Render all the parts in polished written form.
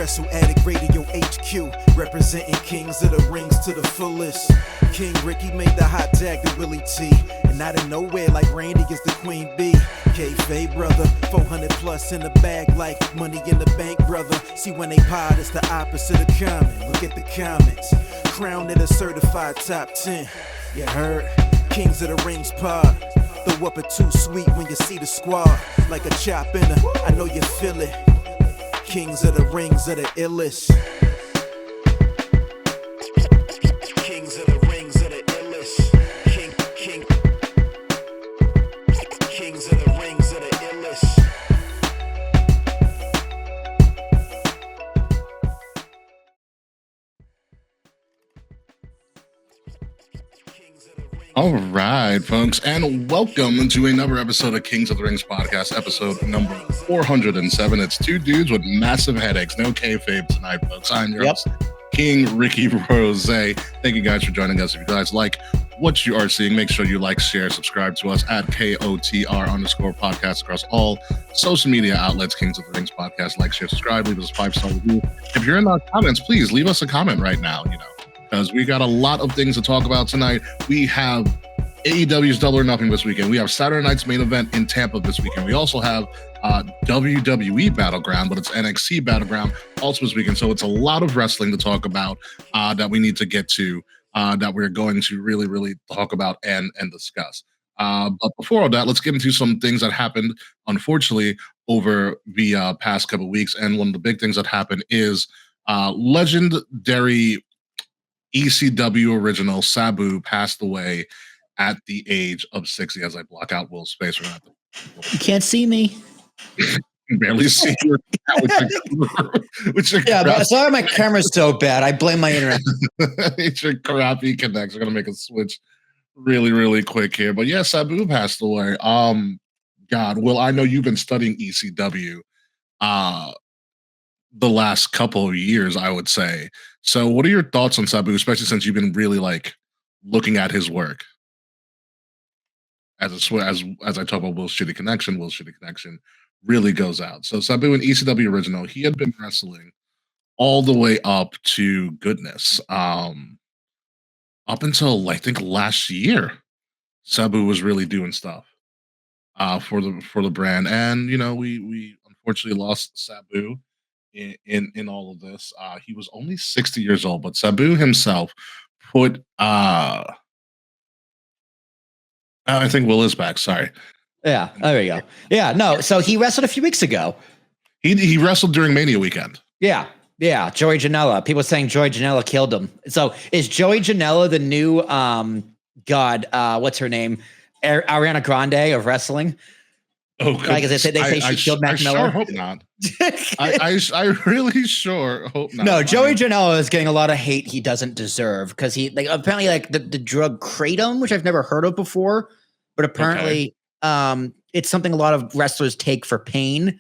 Wrestle Addict Radio HQ, representing kings of the rings to the fullest. King Ricky made the hot tag to Willie T, and out of nowhere like Randy is the Queen Bee. Kayfabe brother, 400 plus in the bag like money in the bank brother. See when they pod, it's the opposite of common. Look at the comments, crowned at a certified top 10. You heard? Kings of the Rings pod. Throw up a too sweet when you see the squad. Like a chop in a, I know you feel it. Kings of the Rings are the illest. Kings of the Rings are the illest. Kings of the Rings are the illest. All right, folks, and welcome to another episode of Kings of the Rings podcast, episode number 407. It's two dudes with massive headaches. No kayfabe tonight, folks. I'm your host, King Ricky Rose. Thank you guys for joining us. If you guys like what you are seeing, make sure you like, share, subscribe to us at KOTR_podcast across all social media outlets. Kings of the Rings podcast. Like, share, subscribe, leave us a 5-star review. If you're in our comments, please leave us a comment right now, because we got a lot of things to talk about tonight. We have AEW's Double or Nothing this weekend. We have Saturday night's main event in Tampa this weekend. We also have WWE Battleground, but it's NXT Battleground also this weekend. So it's a lot of wrestling to talk about that we need to get to, that we're going to really, really talk about and discuss. But before all that, let's get into some things that happened, unfortunately, over the past couple of weeks. And one of the big things that happened is legendary ECW original Sabu passed away at the age of 60. As I block out Will's space, we're gonna have to... You can't see me. Barely see you. Sorry, my camera's so bad. I blame my internet. It's your crappy connects. We're gonna make a switch really, really quick here. But yeah, Sabu passed away. God, Will, I know you've been studying ECW the last couple of years, I would say. So what are your thoughts on Sabu, especially since you've been really looking at his work? As I talk about Will's shitty connection really goes out. So Sabu, an ECW original, he had been wrestling all the way up to goodness. Up until I think last year, Sabu was really doing stuff for the brand. And we unfortunately lost Sabu in all of this. He was only 60 years old, but Sabu himself put I think Will is back. Sorry. Yeah, there we go. Yeah, no. So he wrestled a few weeks ago. He wrestled during Mania weekend. Yeah. Joey Janela. People saying Joey Janela killed him. So is Joey Janela the new what's her name? Ariana Grande of wrestling? Oh, like they say she killed Mac Miller. I sure hope not. I really sure hope not. No, Joey Janela is getting a lot of hate he doesn't deserve because he apparently the drug kratom, which I've never heard of before, but apparently it's something a lot of wrestlers take for pain,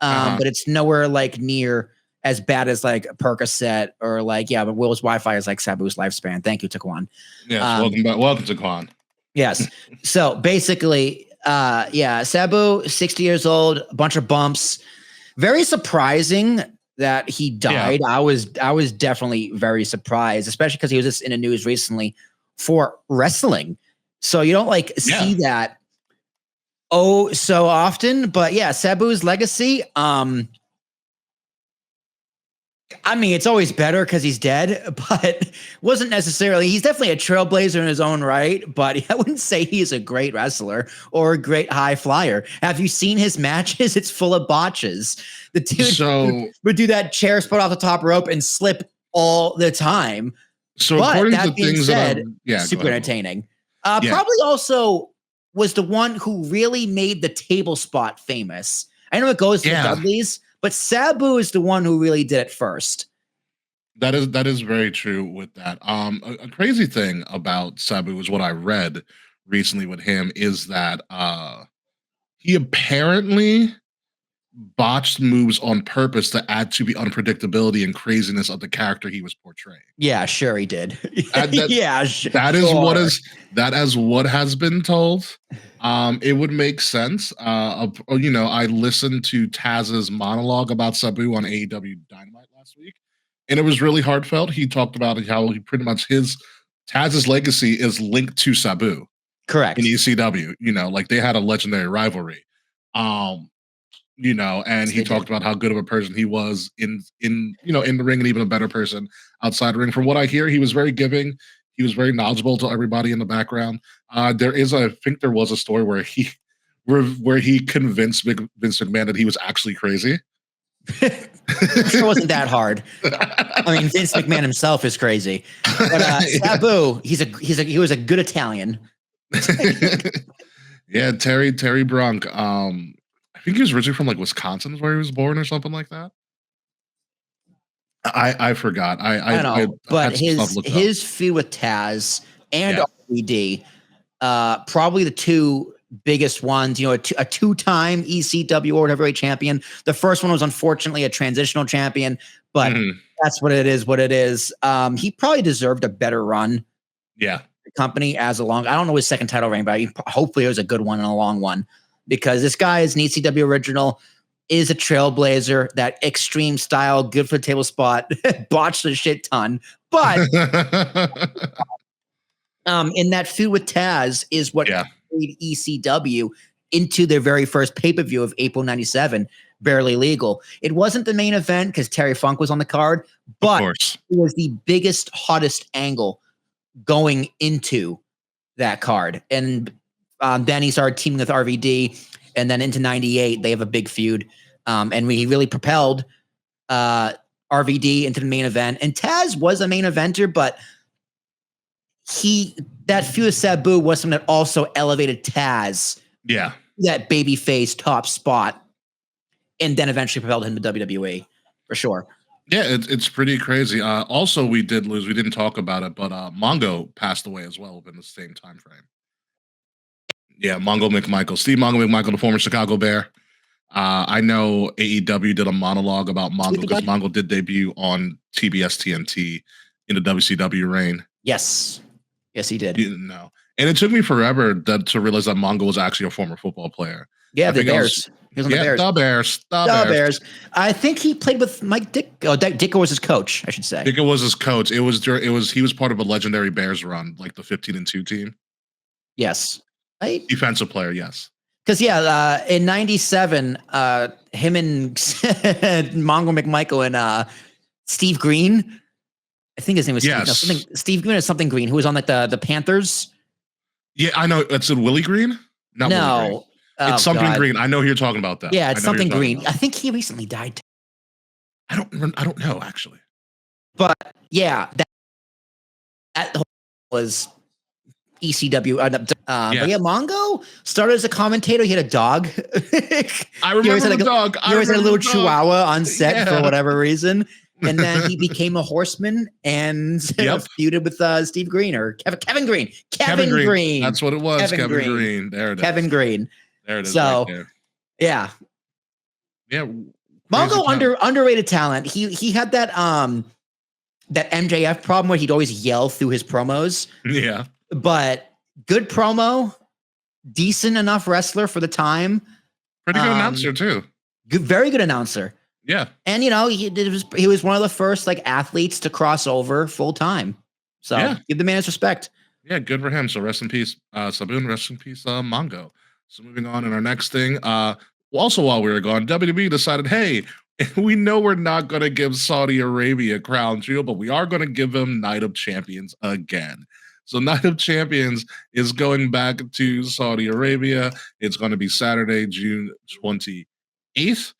but it's nowhere near as bad as Percocet or but Will's Wi-Fi is like Sabu's lifespan. Thank you, Taquan. Yes, welcome back. Welcome, Taquan. Yes. So basically, Sabu, 60 years old, a bunch of bumps. Very surprising that he died. Yeah. I was definitely very surprised, especially because he was just in the news recently for wrestling. So you don't see that so often. But yeah, Sabu's legacy. I mean, it's always better because he's dead, but wasn't necessarily. He's definitely a trailblazer in his own right, but I wouldn't say he's a great wrestler or a great high flyer. Have you seen his matches? It's full of botches. The dude would do that chair spot off the top rope and slip all the time. So but according that to being things said, that super entertaining. Probably also was the one who really made the table spot famous. I know it goes to the Dudleys, but Sabu is the one who really did it first. That is very true with that. A crazy thing about Sabu is what I read recently with him is that he apparently botched moves on purpose to add to the unpredictability and craziness of the character he was portraying. Yeah, sure he did. That is what has been told. It would make sense. I listened to Taz's monologue about Sabu on AEW Dynamite last week, and it was really heartfelt. He talked about how he pretty much Taz's legacy is linked to Sabu. Correct. In ECW, like they had a legendary rivalry. And he talked about how good of a person he was in the ring, and even a better person outside the ring. From what I hear, he was very giving. He was very knowledgeable to everybody in the background. I think there was a story where he convinced Vince McMahon that he was actually crazy. It wasn't that hard. I mean, Vince McMahon himself is crazy, but Sabu, he was a good Italian. Yeah, Terry Brunk. I think he was originally from like Wisconsin, where he was born, or something like that. I forgot. I know, but his feud with Taz and RVD, probably the two biggest ones. A two-time ECW World Heavyweight Champion. The first one was unfortunately a transitional champion, but that's what it is. What it is. He probably deserved a better run. Yeah. Company I don't know his second title reign, but hopefully it was a good one and a long one, because this guy is an ECW original, is a trailblazer, that extreme style, good for the table spot, botched a shit ton. But in that feud with Taz is what made ECW into their very first pay-per-view of April 97, Barely Legal. It wasn't the main event because Terry Funk was on the card, but it was the biggest, hottest angle going into that card. And then he started teaming with RVD, and then into 98 they have a big feud, and he really propelled RVD into the main event. And Taz was a main eventer, but that feud with Sabu was something that also elevated Taz, that babyface top spot, and then eventually propelled him to WWE for sure. Yeah, it's pretty crazy. Also, we didn't talk about it, but Mongo passed away as well within the same time frame. Yeah, Mongo McMichael. Steve Mongo McMichael, the former Chicago Bear. I know AEW did a monologue about Mongo because Mongo did debut on TBS TNT in the WCW reign. Yes, he did. You didn't know. And it took me forever to realize that Mongo was actually a former football player. Yeah, the Bears. He was on the Bears. The Bears. I think he played with Mike Dick. Oh, Dicker was his coach, I should say. Dicker was his coach. He was part of a legendary Bears run, like the 15-2 team. Yes. Defensive player, yes. Because in 97, him and Mongo McMichael and Steve Green, I think his name was Steve Green or something Green, who was on like the Panthers. Yeah, I know. It's Willie Green? No. Willie Green. It's something green. I know who you're talking about that. Yeah, it's something green. I think he recently died. I don't know actually. But yeah, that was ECW. But yeah, Mongo started as a commentator. He had a dog. I remember the dog. He always had a little chihuahua on set for whatever reason. And then he became a horseman and feuded with Steve Green or Kevin Green. Kevin Green. That's what it was. Kevin Green. There it is. Kevin Green. There it is. So, right yeah. Yeah. Mongo underrated talent. He had that MJF problem where he'd always yell through his promos. Yeah. But good promo, decent enough wrestler for the time. Pretty good announcer too. Very good announcer. Yeah. And he was one of the first like athletes to cross over full time. So give the man his respect. Yeah, good for him. So rest in peace, Sabu, and rest in peace, Mongo. So moving on in our next thing. Also, while we were gone, WWE decided, hey, we know we're not going to give Saudi Arabia crown jewel, but we are going to give them Night of Champions again. So Night of Champions is going back to Saudi Arabia. It's going to be Saturday, June 28th.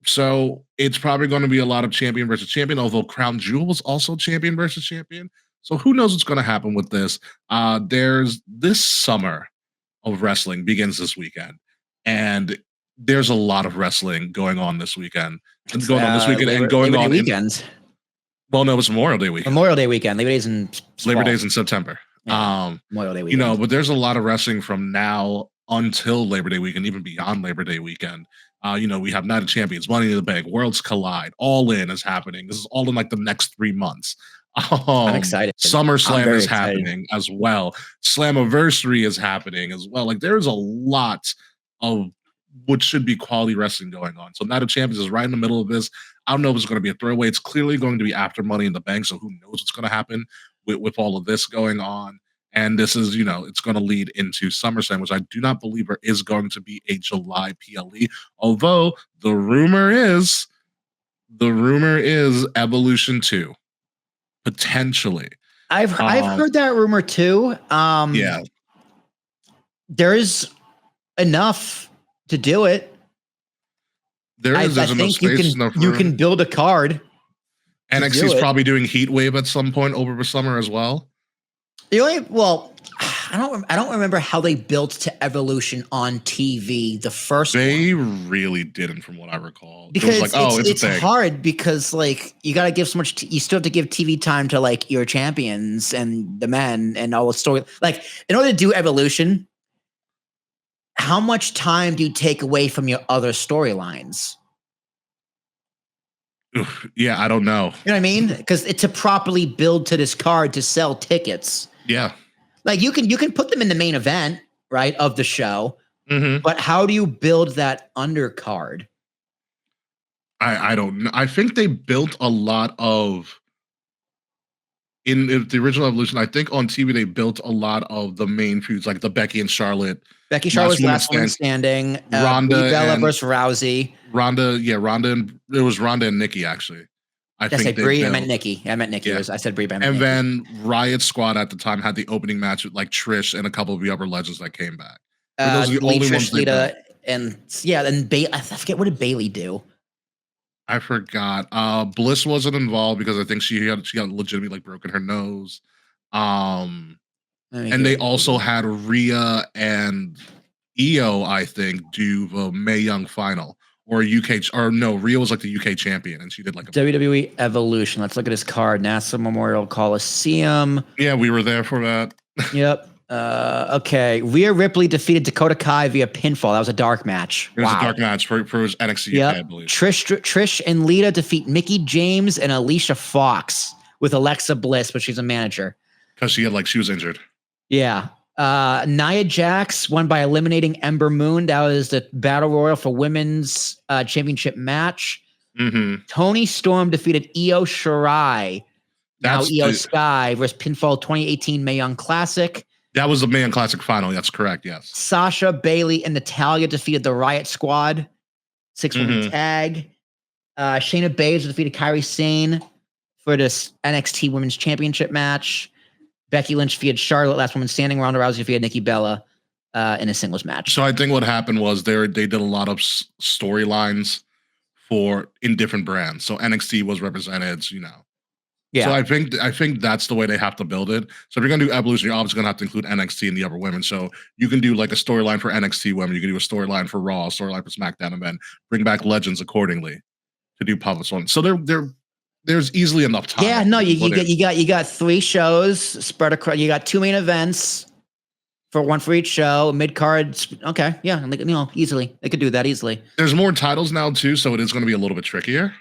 So it's probably going to be a lot of champion versus champion, although Crown Jewel was also champion versus champion. So who knows what's going to happen with this? There's this summer of wrestling begins this weekend, and there's a lot of wrestling going on this weekend. It's going on this weekend and going on weekends. Well, no, it's Memorial Day weekend. Memorial Day weekend. Labor Day's in September. Yeah. Memorial Day weekend. But there's a lot of wrestling from now until Labor Day weekend, even beyond Labor Day weekend. We have Night of Champions, Money in the Bank, Worlds Collide, All In is happening. This is all in like the next 3 months. I'm excited. SummerSlam is happening as well. Slammiversary is happening as well. Like there's a lot of what should be quality wrestling going on. So Night of Champions is right in the middle of this. I don't know if it's going to be a throwaway. It's clearly going to be after Money in the Bank. So who knows what's going to happen with all of this going on. And this is, it's going to lead into SummerSlam, which I do not believe there is going to be a July PLE. Although the rumor is Evolution 2. Potentially. I've heard that rumor too. Yeah. There's enough to do it. I think you can build a card. NXT is probably doing Heat Wave at some point over the summer as well. I don't remember how they built to Evolution on TV. The first they really didn't, from what I recall. Because it was like, it's hard because like you got to give so much. You still have to give TV time to like your champions and the men and all the story. Like in order to do Evolution, how much time do you take away from your other storylines? Yeah, I don't know. You know what I mean? Because to properly build to this card to sell tickets. Yeah. Like you can put them in the main event, right, of the show. Mm-hmm. But how do you build that undercard? I don't know. I think they built a lot of in the original Evolution. I think on TV they built a lot of the main feuds, like the Becky and Charlotte. Becky Charlotte's last woman standing. Ronda Bella versus Rousey. Ronda, and it was Ronda and Nikki actually. I said Brie. I meant Nikki. Yeah. I said Brie. And then Riot Squad at the time had the opening match with like Trish and a couple of the other legends that came back. Those are the only Trish, ones Lita, and I forget, what did Bailey do? I forgot. Bliss wasn't involved because I think she got legitimately like broken her nose. And they also had Rhea and Io, I think, do the Mae Young final. Rhea was like the UK champion, and she did like a WWE Evolution. Let's look at his card. NASA Memorial Coliseum. Yeah, we were there for that. Yep. Okay. Rhea Ripley defeated Dakota Kai via pinfall. That was a dark match. It was a dark match for his NXT UK, I believe. Trish and Lita defeat Mickie James and Alicia Fox with Alexa Bliss, but she's a manager. Because she was injured. Yeah. Nia Jax won by eliminating Ember Moon. That was the Battle Royal for Women's Championship match. Mm-hmm. Toni Storm defeated Io Shirai. Io Sky versus Pinfall 2018 Mae Young Classic. That was the Mae Young Classic final. That's correct, yes. Sasha, Bailey, and Natalya defeated the Riot Squad. 6-woman tag. Shayna Baszler defeated Kairi Sane for this NXT Women's Championship match. Becky Lynch defeated Charlotte, last woman standing. Ronda Rousey defeated Nikki Bella in a singles match. So I think what happened was they did a lot of storylines in different brands. So NXT was represented, Yeah. So I think that's the way they have to build it. So if you're gonna do Evolution, you're obviously gonna have to include NXT and the other women. So you can do like a storyline for NXT women, you can do a storyline for Raw, a storyline for SmackDown, and then bring back legends accordingly to do public ones. So there's easily enough time. Yeah, no, you got 3 shows spread across. You got 2 main events for one for each show. Mid cards, okay, yeah, easily they could do that easily. There's more titles now too, so it is going to be a little bit trickier.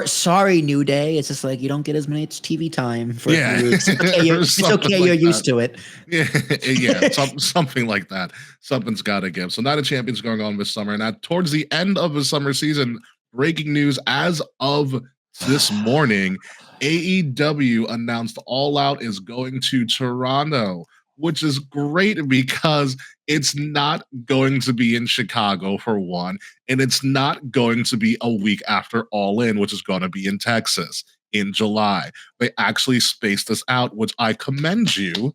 Sorry, New Day, it's just like you don't get as many TV time for a few weeks. It's okay, you're used to it. Yeah, something like that. Something's got to give. So Night of Champions going on this summer, and towards the end of the summer season, breaking news as of this morning, AEW announced All Out is going to Toronto, which is great because it's not going to be in Chicago for one, and it's not going to be a week after All In, which is going to be in Texas in July. They actually spaced this out, which I commend you.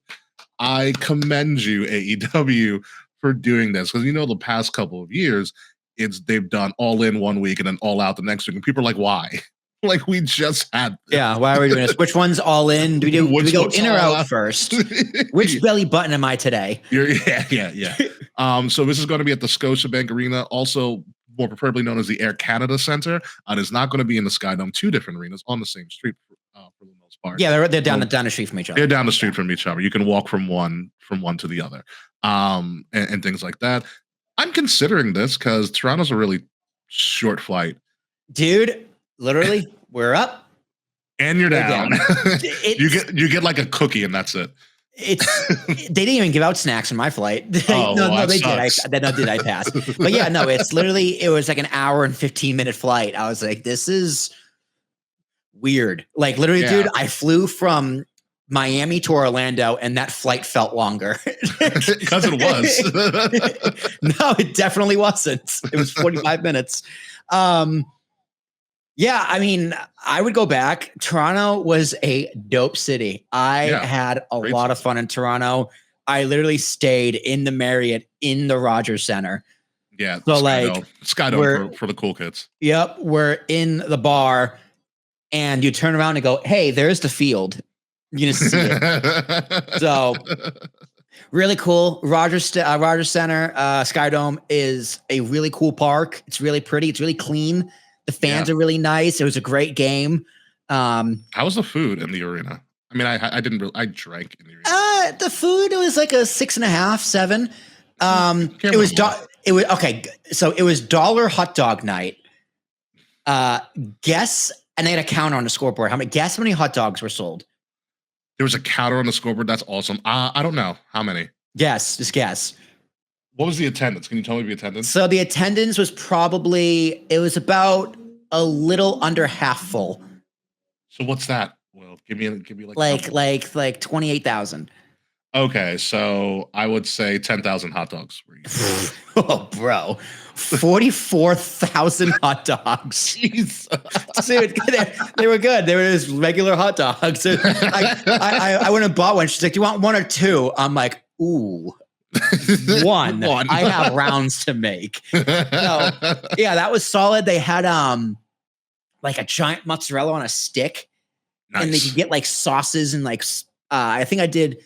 AEW, for doing this, because the past couple of years, they've done All In one week and then All Out the next week, and people are like, why? Like we just had. Yeah, why are we doing this? Which one's All In? Do we go in or out first? Which belly button am I today? Yeah. So this is going to be at the Scotiabank Arena, also more preferably known as the Air Canada Center. It is not going to be in the Skydome, 2 different arenas on the same street for the most part. Yeah, they're down the street from each other. They're down the street from each other. You can walk from one to the other, and things like that. I'm considering this because Toronto's a really short flight. Dude, literally, we're up. And you're down. You get like a cookie and that's it. They didn't even give out snacks on my flight. No, they sucks. did. I passed. But yeah, no, it was like an hour and 15-minute flight. I was like, this is weird. Like literally, dude, I flew from Miami to Orlando and that flight felt longer. Because it was. No, it definitely wasn't. It was 45 minutes. Yeah, I mean, I would go back. Toronto was a dope city. I had a lot of fun in Toronto. I literally stayed in the Marriott in the Rogers Center. Yeah. So like Skydome for the cool kids. Yep. We're in the bar and you turn around and go, hey, there's the field. You can see it. So really cool. Rogers Center, Skydome is a really cool park. It's really pretty. It's really clean. The fans are really nice. It was a great game. How was the food in the arena? I mean, I drank in the arena. The food, it was like a 6.5, 7. It was okay. So it was $1 hot dog night. Guess, and they had a counter on the scoreboard. Guess how many hot dogs were sold? There was a counter on the scoreboard. That's awesome. I don't know how many. Just guess. What was the attendance? Can you tell me the attendance? So the attendance was it was about a little under half full. So what's that? Well, give me like 28,000. Okay, so I would say 10,000 hot dogs. Oh, bro, 44,000 hot dogs. Jesus. Dude, they were good. They were just regular hot dogs. I went and bought one. She's like, "Do you want one or two?" I'm like, "Ooh." One. I have rounds to make. So, yeah, that was solid. They had like a giant mozzarella on a stick, and they could get like sauces and like I think I did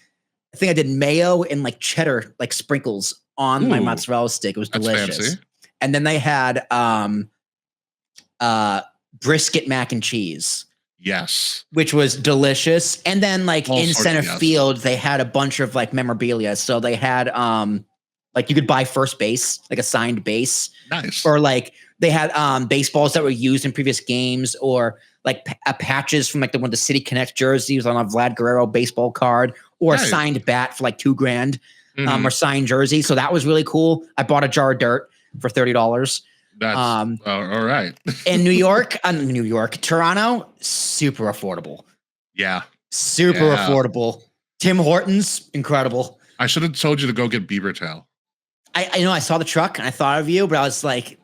mayo and like cheddar like sprinkles on my mozzarella stick. It was delicious. Fancy. And then they had brisket mac and cheese. Yes. Which was delicious. And then like in center field, they had a bunch of like memorabilia. So they had like you could buy first base, like a signed base. Nice. Or like they had baseballs that were used in previous games, or like patches from like one of the City Connect jerseys on a Vlad Guerrero baseball card, or a signed bat for like $2,000, or signed jersey. So that was really cool. I bought a jar of dirt for $30. That's all right. In New York, Toronto, super affordable. Yeah. Super affordable. Tim Hortons, incredible. I should have told you to go get beaver tail. I know I saw the truck and I thought of you, but I was like,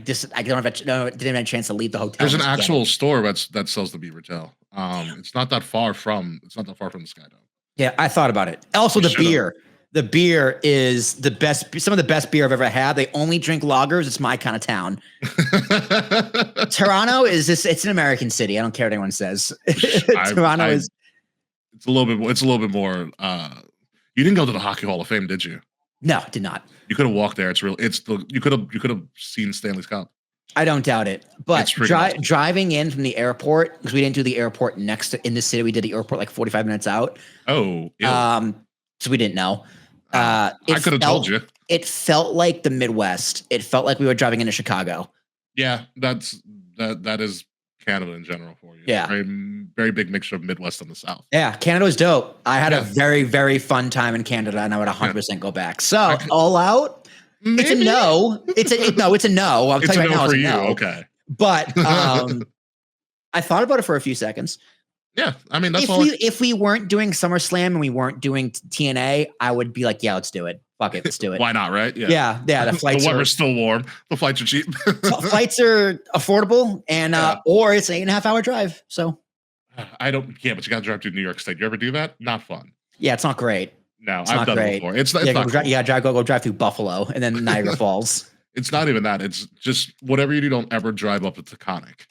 didn't have a chance to leave the hotel. There's an actual store that sells the beaver tail. It's not that far from the Skydome. Yeah, I thought about it. Also, the beer. The beer is the best, some of the best beer I've ever had. They only drink lagers. It's my kind of town. Toronto it's an American city. I don't care what anyone says. Toronto is. It's a little bit more. You didn't go to the Hockey Hall of Fame, did you? No, did not. You could have walked there. You could have seen Stanley's Cup. I don't doubt it. But driving in from the airport, because we didn't do the airport in the city. We did the airport like 45 minutes out. Oh, yeah. So we didn't know. I could have told you. It felt like the Midwest. It felt like we were driving into Chicago. Yeah, that is Canada in general for you. Yeah. Very, very big mixture of Midwest and the South. Yeah, Canada was dope. I had a very, very fun time in Canada, and I would 100% go back. So, All Out, maybe. It's a no. It's a no. I'll tell you right now, it's a no. Okay. But I thought about it for a few seconds. Yeah, I mean, if we weren't doing SummerSlam and we weren't doing TNA, I would be like, yeah, let's do it. Fuck it, let's do it. Why not, right? Yeah. The flights. The weather's still warm. The flights are cheap. Flights are affordable, and or it's an 8.5 hour drive. So but you got to drive to New York State. You ever do that? Not fun. Yeah, it's not great. No, I've done it before. It's not cool. Go drive through Buffalo and then Niagara Falls. It's not even that. It's just whatever you do, don't ever drive up to Taconic.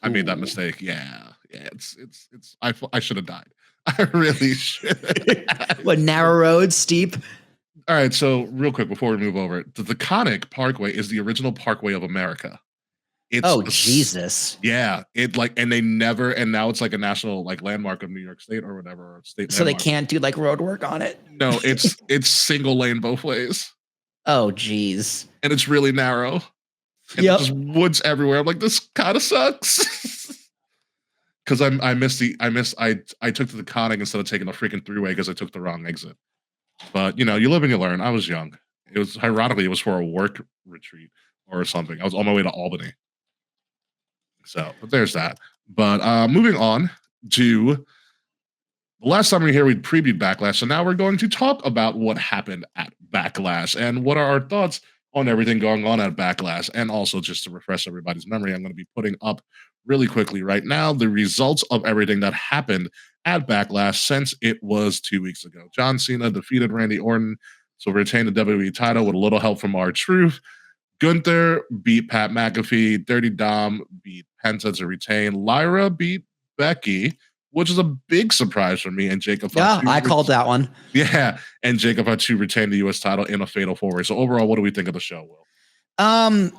I made that mistake. Yeah. It's. I should have died. I really should. What, narrow roads, steep? All right. So real quick before we move over, the Taconic Parkway is the original Parkway of America. Jesus. Yeah. And now it's like a national like landmark of New York State or whatever. Or state. So landmark. They can't do like road work on it. No, it's single lane both ways. Oh, geez. And it's really narrow. and just woods everywhere. I'm like, this kind of sucks. Because I took to the conning instead of taking the freaking three-way because I took the wrong exit. But you live and you learn. I was young. It was for a work retreat or something. I was on my way to Albany. So, but there's that. But moving on to the last time we were here, we previewed Backlash. So now we're going to talk about what happened at Backlash and what are our thoughts on everything going on at Backlash. And also, just to refresh everybody's memory, I'm going to be putting up really quickly right now the results of everything that happened at Backlash since it was 2 weeks ago. John Cena defeated Randy Orton to retain the WWE title with a little help from R-Truth. Gunther beat Pat McAfee. Dirty Dom beat Penta to retain. Lyra beat Becky, which is a big surprise for me. And Jacob. Yeah, I called that one. Yeah, and Jacob had to retain the U.S. title in a fatal four-way. So overall, what do we think of the show, Will?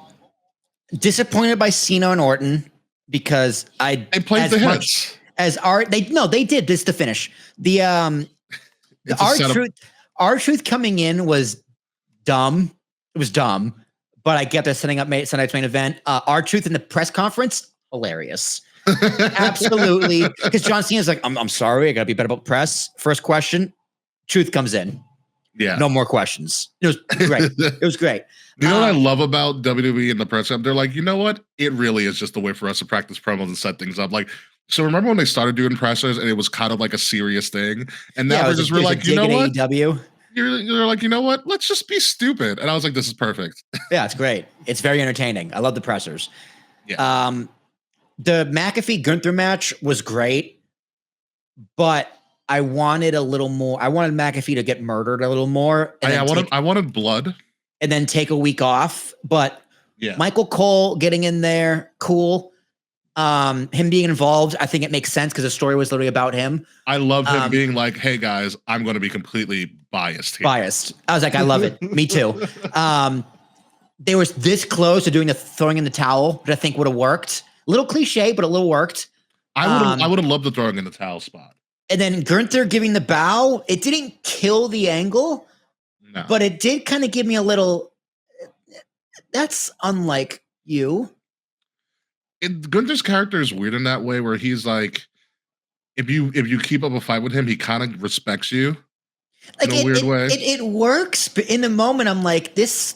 Disappointed by Cena and Orton because they played the hits as they did this to finish. The R-Truth coming in was dumb. It was dumb. But I get they're setting up Sunday's main event. R-Truth in the press conference, hilarious. Absolutely. Because John Cena's like, I'm sorry, I gotta be better about press. First question, Truth comes in. Yeah. No more questions. It was great. It was great. You know what I love about WWE and the press club? They're like, you know what? It really is just a way for us to practice promos and set things up. Like, so remember when they started doing pressers and it was kind of like a serious thing? And now we're like, you know what? AEW. You're like, you know what? Let's just be stupid. And I was like, this is perfect. Yeah, it's great. It's very entertaining. I love the pressers. Yeah. The McAfee Gunther match was great, but I wanted a little more. I wanted McAfee to get murdered a little more. I wanted blood. And then take a week off. But yeah, Michael Cole getting in there, cool. Him being involved, I think it makes sense because the story was literally about him. I love him being like, hey guys, I'm going to be completely biased here. Biased. I was like, I love it. Me too. They was this close to doing the throwing in the towel, which I think would have worked. A little cliche, but a little worked. I would have loved the throwing in the towel spot. And then Gunther giving the bow, it didn't kill the angle, but it did kind of give me a little, that's unlike you. Gunther's character is weird in that way where he's like, if you keep up a fight with him, he kind of respects you in a weird way. It works, but in the moment, I'm like, this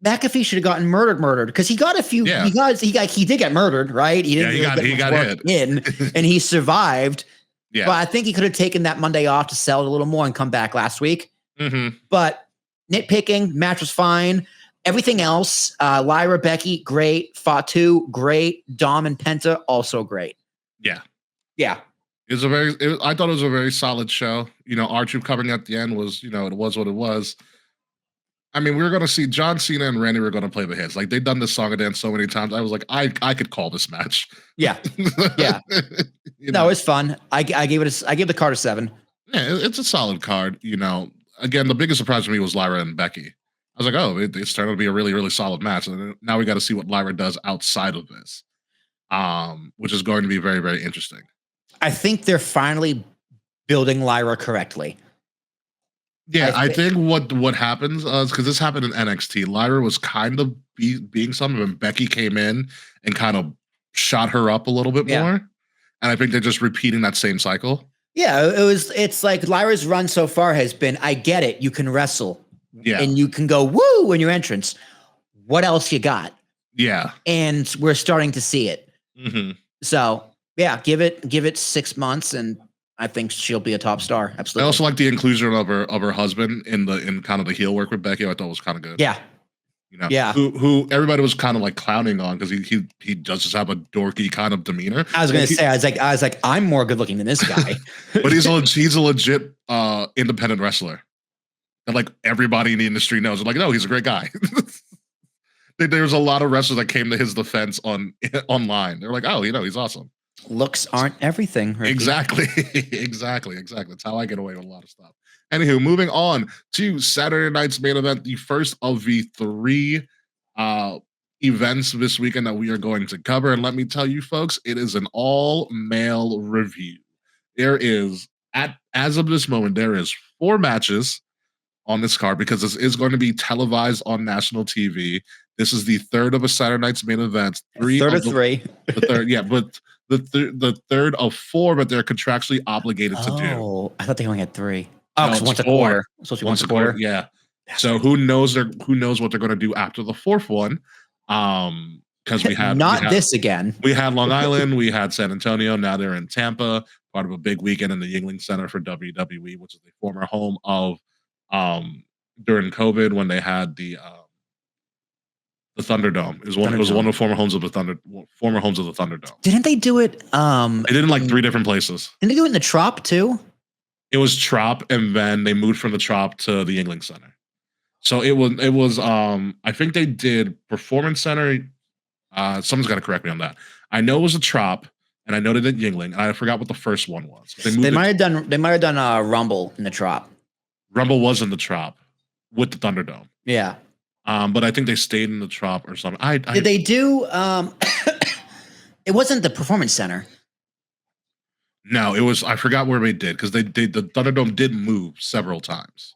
McAfee should have gotten murdered because he got a few. Yeah. He did get murdered, right? He didn't. He got hit in, and he survived. Yeah, but I think he could have taken that Monday off to sell it a little more and come back last week. Mm-hmm. But nitpicking, match was fine. Everything else, Lyra, Becky, great. Fatu, great. Dom and Penta, also great. Yeah. Yeah. I thought it was a very solid show. R-Truth covering at the end was, it was what it was. I mean, we were going to see John Cena and Randy were going to play the hits. Like, they've done this song and dance so many times. I was like, I could call this match. Yeah. Yeah. No, it's fun. I gave the card a 7. Yeah, it's a solid card. Again, the biggest surprise for me was Lyra and Becky. I was like, oh, it's turned out to be a really, really solid match. And now we got to see what Lyra does outside of this, which is going to be very, very interesting. I think they're finally building Lyra correctly. Yeah, I think what happens is because this happened in NXT, Lyra was kind of being something, and Becky came in and kind of shot her up a little bit more. And I think they're just repeating that same cycle. Yeah, it's like Lyra's run so far has been, I get it, you can wrestle. Yeah. And you can go woo in your entrance. What else you got? Yeah. And we're starting to see it. Mm-hmm. So yeah, give it 6 months, and I think she'll be a top star. Absolutely. I also like the inclusion of her husband in kind of the heel work with Becky. I thought was kind of good. Yeah. Yeah. Who everybody was kind of like clowning on because he does just have a dorky kind of demeanor. I was like, I'm more good looking than this guy. But he's a legit independent wrestler. And like everybody in the industry knows. I'm like, no, he's a great guy. There's a lot of wrestlers that came to his defense online. They're like, oh, he's awesome. Looks aren't everything. Ricky. Exactly. Exactly. That's how I get away with a lot of stuff. Anywho, moving on to Saturday night's main event, the first of the 3 events this weekend that we are going to cover. And let me tell you, folks, it is an all-male review. There is, as of this moment, there is 4 matches on this card because this is going to be televised on national TV. This is the third of a Saturday night's main event. Third of three. The third, yeah, but the third of four, but they're contractually obligated to do. Oh, I thought they only had three. Oh, No, because once a four. quarter. Supposed to be once a quarter. Yeah. So who knows what they're going to do after the fourth one? Because we had this again. We had Long Island, we had San Antonio. Now they're in Tampa, part of a big weekend in the Yuengling Center for WWE, which is the former home of during COVID when they had the Thunderdome. It was one of the former homes of the Thunderdome. Didn't they do it? They did it in like 3 different places. Didn't they do it in the Trop too? It was Trop, and then they moved from the Trop to the Yuengling Center. So it was I think they did Performance Center. Someone's got to correct me on that. I know it was a Trop, and I know they did Yuengling, and I forgot what the first one was. They might have done Rumble in the Trop. Rumble was in the Trop with the Thunderdome. Yeah. But I think they stayed in the Trop or something. Did they do it wasn't the Performance Center. No, it was, I forgot where they did, because the Thunderdome did move several times.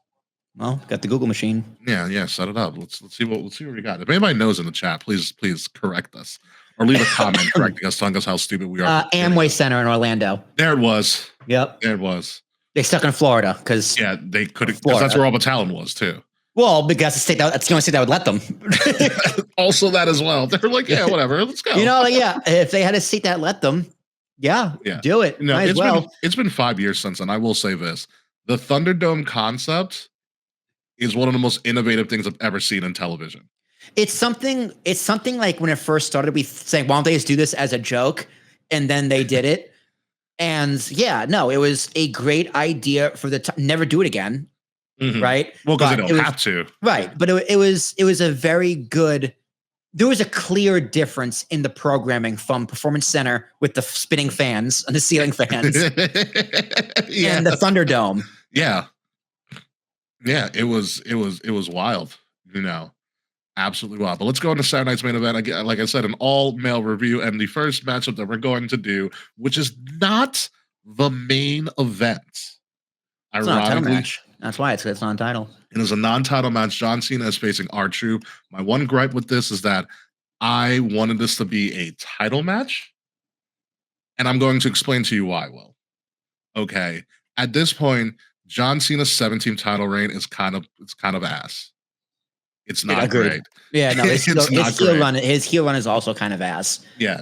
Well, got the Google machine. Yeah, set it up. Let's see what we got. If anybody knows in the chat, please correct us. Or leave a comment correcting us, telling us how stupid we are. Amway Center in Orlando. There it was. Yep. There it was. They stuck in Florida because they could have, because that's where all the talent was too. Well, because that's the only state that would let them. Also that as well. They're like, yeah, whatever, let's go. If they had a seat that let them, do it. No, it's been 5 years since then. I will say this. The Thunderdome concept is one of the most innovative things I've ever seen in television. It's something like when it first started, we saying, why don't they just do this as a joke? And then they did it. And it was a great idea for never do it again. Mm-hmm. Right. Well, because they don't have to. Right. But it was a very good, there was a clear difference in the programming from Performance Center with the spinning fans and the ceiling fans and the Thunderdome. Yeah. Yeah. It was wild, absolutely wild. But let's go into Saturday night's main event. Again, like I said, an all male review, and the first matchup that we're going to do, which is not the main event. It's not a title match. That's why it's not a title. It is a non-title match. John Cena is facing R-Truth. My one gripe with this is that I wanted this to be a title match, and I'm going to explain to you why. Well, okay. At this point, John Cena's 17th title reign is kind of ass. It's not great. Yeah, no, his heel run is also kind of ass. Yeah,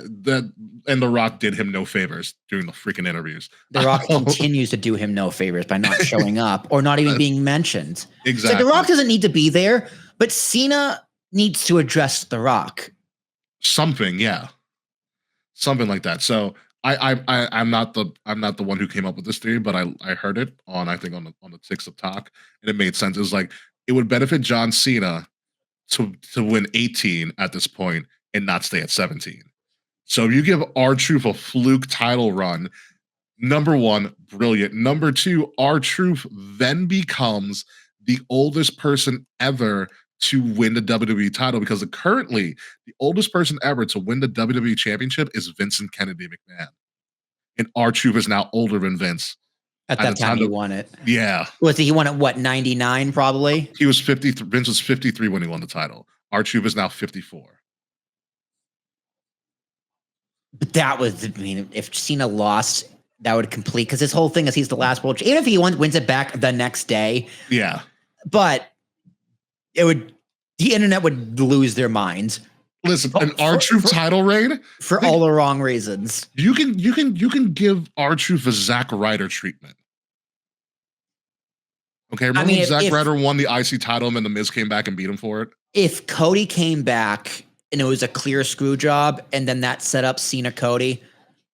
and The Rock did him no favors during the freaking interviews. The Rock continues to do him no favors by not showing up or not even being mentioned. Exactly. So The Rock doesn't need to be there, but Cena needs to address The Rock. Something like that. So I'm not the one who came up with this theory, but I heard it on the Ticks of Talk, and it made sense. It was like it would benefit John Cena to win 18 at this point and not stay at 17. So if you give R-Truth a fluke title run, number one, brilliant. Number two, R-Truth then becomes the oldest person ever to win the WWE title, because currently the oldest person ever to win the WWE championship is Vincent Kennedy McMahon. And R-Truth is now older than Vince. At that time he won it. Yeah. He won it, what, 99 probably? He was 53. Vince was 53 when he won the title. R-Truth is now 54. But that was, if Cena lost, that would complete, because his whole thing is he's the last world. Even if he wins it back the next day. Yeah. But the internet would lose their minds. Listen, an R-Truth title reign for all the wrong reasons. You can give R-Truth a Zack Ryder treatment. Okay, remember when Zack Ryder won the IC title and then The Miz came back and beat him for it? If Cody came back and it was a clear screw job, and then that set up Cena Cody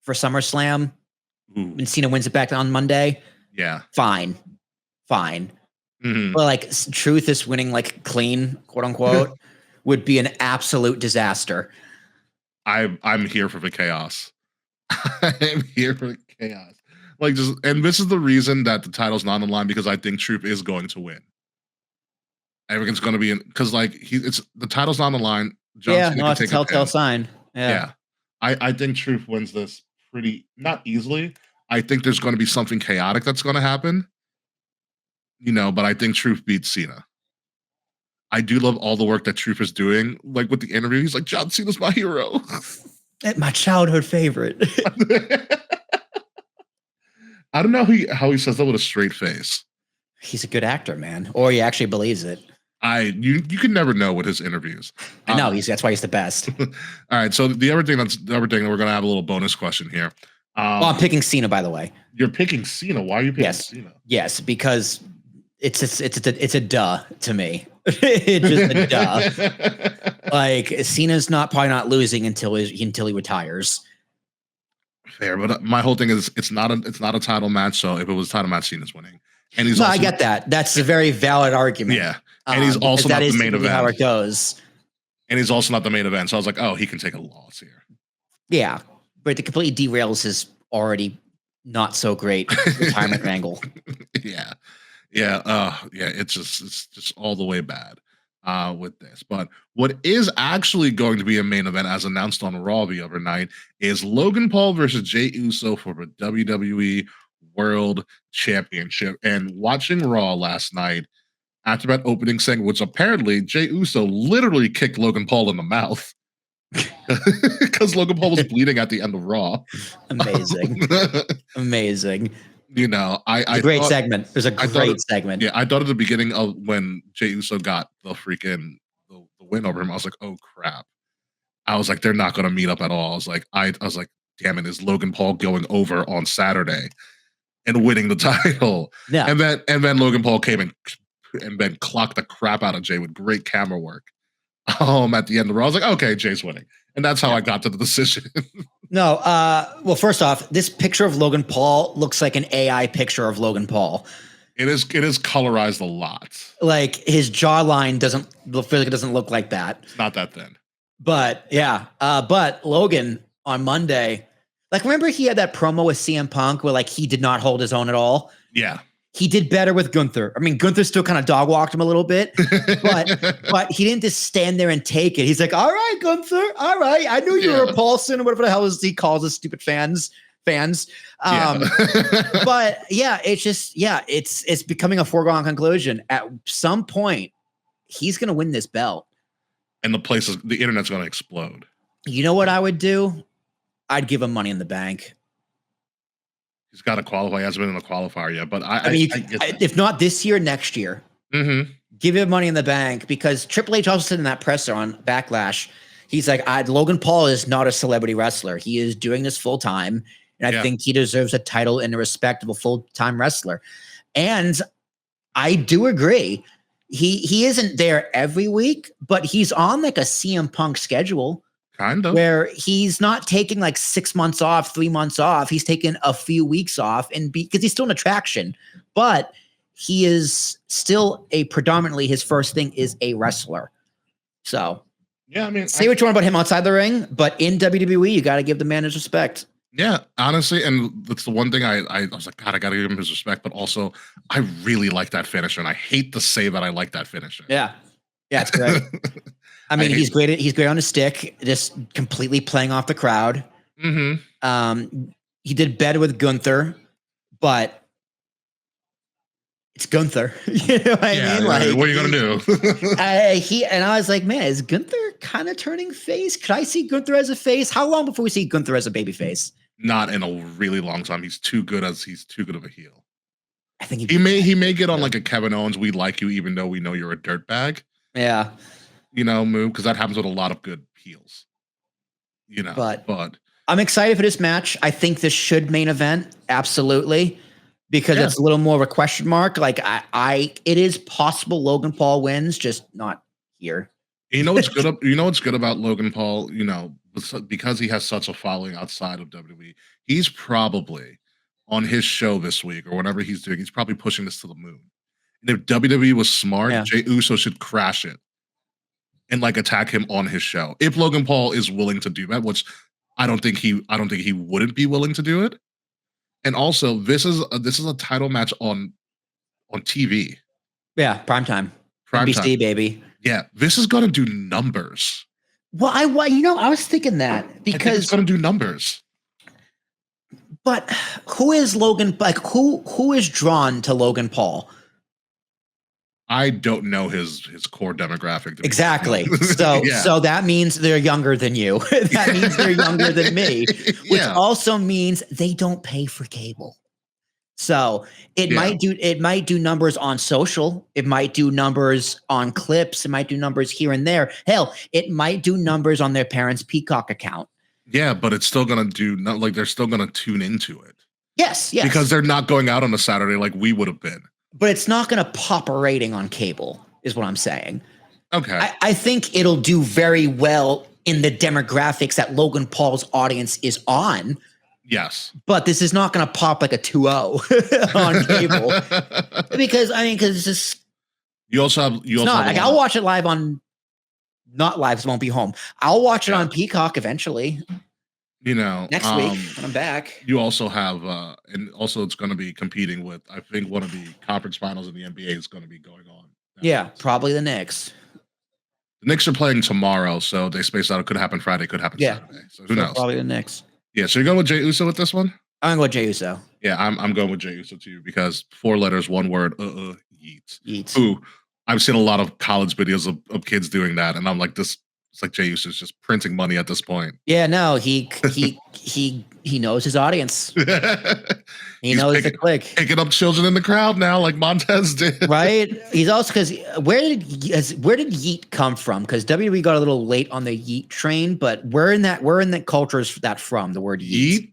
for SummerSlam, and Cena wins it back on Monday, fine. Mm-hmm. But like Truth is winning like clean, quote unquote. Would be an absolute disaster. I'm here for the chaos. I'm here for the chaos. And this is the reason that the title's not on the line, because I think Truth is going to win. I think it's going to be because the title's not on the line. John Cena it's a telltale sign. Yeah. I think Truth wins this pretty, not easily. I think there's going to be something chaotic that's going to happen. But I think Truth beats Cena. I do love all the work that Truth is doing. Like with the interview, he's like, John Cena's my hero. My childhood favorite. I don't know how he says that with a straight face. He's a good actor, man. Or he actually believes it. You can never know with his interviews. I know that's why he's the best. All right. So the other thing we're gonna have a little bonus question here. I'm picking Cena, by the way. You're picking Cena. Why are you picking Cena? Yes, because it's a duh to me. It's just a duh. Like Cena's probably not losing until he retires. Fair, but my whole thing is it's not a title match. So if it was a title match, Cena's winning. And I get that. That's a very valid argument. Yeah, and he's also not the main event. How it goes. And he's also not the main event. So I was like, oh, he can take a loss here. Yeah, but it completely derails his already not so great retirement angle. Yeah. It's just all the way bad with this. But what is actually going to be a main event, as announced on Raw the other night, is Logan Paul versus Jey Uso for the WWE World Championship. And watching Raw last night after that opening segment, which apparently Jey Uso literally kicked Logan Paul in the mouth because Logan Paul was bleeding at the end of Raw. Amazing. You know, a great segment. It was a great segment. Yeah, I thought at the beginning of when Jey Uso got the freaking the win over him, I was like, oh crap. I was like, they're not going to meet up at all. I was like, damn it, is Logan Paul going over on Saturday and winning the title? Yeah. And then Logan Paul came and then clocked the crap out of Jey with great camera work. At the end of the Raw, I was like, okay, Jey's winning. And that's how I got to the decision. No, well, first off, this picture of Logan Paul looks like an AI picture of Logan Paul. It is colorized a lot. Like his jawline doesn't look like that. It's not that thin. But yeah, but Logan on Monday, like remember he had that promo with CM Punk where like he did not hold his own at all. Yeah. He did better with Gunther. I mean, Gunther still kind of dog walked him a little bit, but he didn't just stand there and take it. He's like, all right, Gunther. All right. I knew you were a Paulson or whatever the hell he calls his stupid fans. But yeah, it's just, it's becoming a foregone conclusion. At some point, he's going to win this belt. And the internet's going to explode. You know what I would do? I'd give him Money in the Bank. He's got to qualify. He hasn't been in the qualifier yet, but I mean, if not this year, next year, give him Money in the Bank, because Triple H also said in that presser on Backlash, he's like, Logan Paul is not a celebrity wrestler. He is doing this full time, and I think he deserves a title and the respect of a full time wrestler. And I do agree. He isn't there every week, but he's on like a CM Punk schedule. Kind of. Where he's not taking like 6 months off, 3 months off. He's taking a few weeks off, and because he's still an attraction, but he is still predominantly his first thing is a wrestler. So yeah, I mean, say what you want about him outside the ring, but in WWE, you got to give the man his respect. Yeah, honestly, and that's the one thing I was like, God, I got to give him his respect, but also I really like that finisher, and I hate to say that I like that finisher. Yeah, it's great. I mean, he's great. He's great on his stick, just completely playing off the crowd. He did better with Gunther, but it's Gunther. You know what I mean? Like, what are you gonna do? I was like, man, is Gunther kind of turning face? Could I see Gunther as a face? How long before we see Gunther as a baby face? Not in a really long time. He's too good of a heel. I think he may get on like a Kevin Owens, we like you even though we know you're a dirtbag. Yeah. Move, because that happens with a lot of good heels. But I'm excited for this match. I think this should main event, absolutely, because it's a little more of a question mark. Like it is possible Logan Paul wins, just not here. You know what's good? You know what's good about Logan Paul? Because he has such a following outside of WWE, he's probably on his show this week or whatever he's doing. He's probably pushing this to the moon. And if WWE was smart, Jey Uso should crash it and like attack him on his show. If Logan Paul is willing to do that, which I don't think he wouldn't be willing to do it. And also, this is a title match on TV. Yeah, primetime. NBC, baby. Yeah, this is gonna do numbers. Well, I was thinking that because it's gonna do numbers. But who is Logan? Like who is drawn to Logan Paul? I don't know his core demographic. Exactly. So that means they're younger than you. That means they're younger than me, which also means they don't pay for cable. So it might do numbers on social. It might do numbers on clips. It might do numbers here and there. Hell, it might do numbers on their parents' Peacock account. Yeah, but it's still gonna they're still gonna tune into it. Yes. Because they're not going out on a Saturday like we would have been. But it's not going to pop a rating on cable, is what I'm saying. Okay. I think it'll do very well in the demographics that Logan Paul's audience is on. Yes. But this is not going to pop like a 2-0 on cable. because it's just. I'll watch it live on. Not live, because I won't be home. I'll watch it on Peacock eventually. Next week when I'm back. You also have, and also it's going to be competing with, I think one of the conference finals in the NBA is going to be going on. Probably the Knicks. The Knicks are playing tomorrow, so they spaced out. It could happen Friday, could happen Saturday. So who knows? Probably the Knicks. Yeah, so you're going with Jey Uso with this one? I'm going with Jey Uso. Yeah, I'm going with Jey Uso too, because 4 letters, 1 word, yeet. Yeet. Ooh, I've seen a lot of college videos of kids doing that, and I'm like, it's like Jey Uso is just printing money at this point. Yeah, no, he knows his audience. He knows the click. Picking up children in the crowd now, like Montez did. Right? He's also, because where did Yeet come from? Because WWE got a little late on the Yeet train, but where in that culture is that from? The word Yeet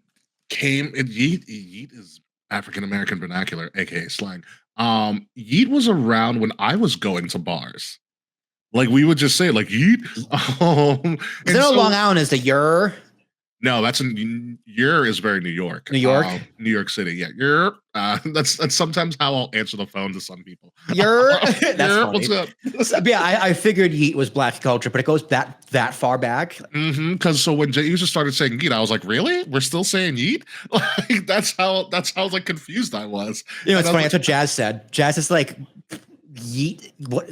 Yeet is African American vernacular, aka slang. Yeet was around when I was going to bars. Like we would just say like yeet. Is there Long Island is the yer? No, that's yer is very New York. New York? New York City. Yeah. Yer. That's sometimes how I'll answer the phone to some people. Yer. That's funny. What's up? So, yeah, I figured yeet was black culture, but it goes that far back. Because so when Jey Uso started saying yeet, I was like, really? We're still saying yeet? Like that's how like confused I was. It's funny. That's what Jazz said. Jazz is like, yeet. What?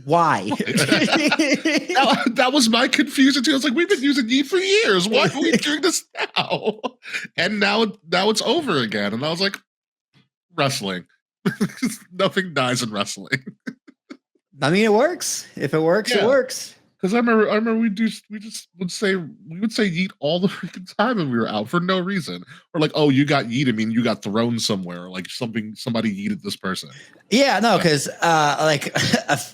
Why? that was my confusion too. I was like, we've been using yeet for years. Why are we doing this now? And now it's over again. And I was like, wrestling. Nothing dies in wrestling. I mean, it works. If it works, it works. Because I remember we would say yeet all the freaking time when we were out for no reason. Or like, oh, you got yeeted, I mean you got thrown somewhere, or like somebody yeeted this person. Yeah, no, because like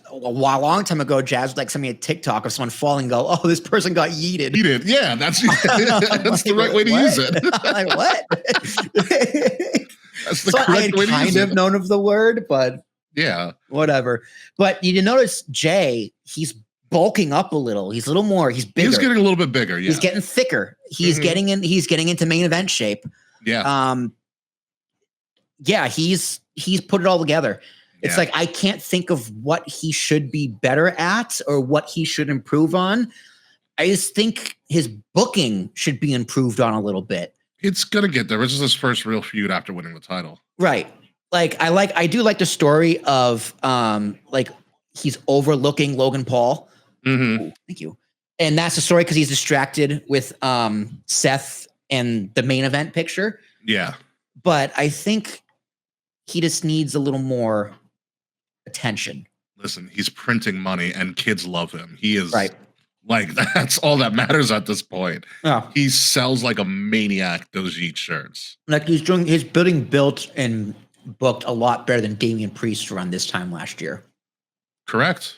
a long time ago, Jazz would like send me a TikTok of someone falling and go, oh, this person got yeeted. Yeeted, yeah, that's the right way to use it. I'm like, what? That's the correct way to use it. I had kind of known of the word, but yeah, whatever. But you notice Jey, he's bulking up a little. He's a little more. He's bigger. He's getting a little bit bigger. Yeah. He's getting thicker. He's getting in. He's getting into main event shape. Yeah. Yeah. He's put it all together. It's like I can't think of what he should be better at or what he should improve on. I just think his booking should be improved on a little bit. It's gonna get there. This is his first real feud after winning the title. Right. Like I do like the story of like he's overlooking Logan Paul. Mm-hmm. Ooh, thank you. And that's the story because he's distracted with Seth and the main event picture. Yeah. But I think he just needs a little more attention. Listen, he's printing money and kids love him. He is right. Like that's all that matters at this point. Yeah. He sells like a maniac those Yeet shirts. Like he's building built and booked a lot better than Damian Priest around this time last year. Correct.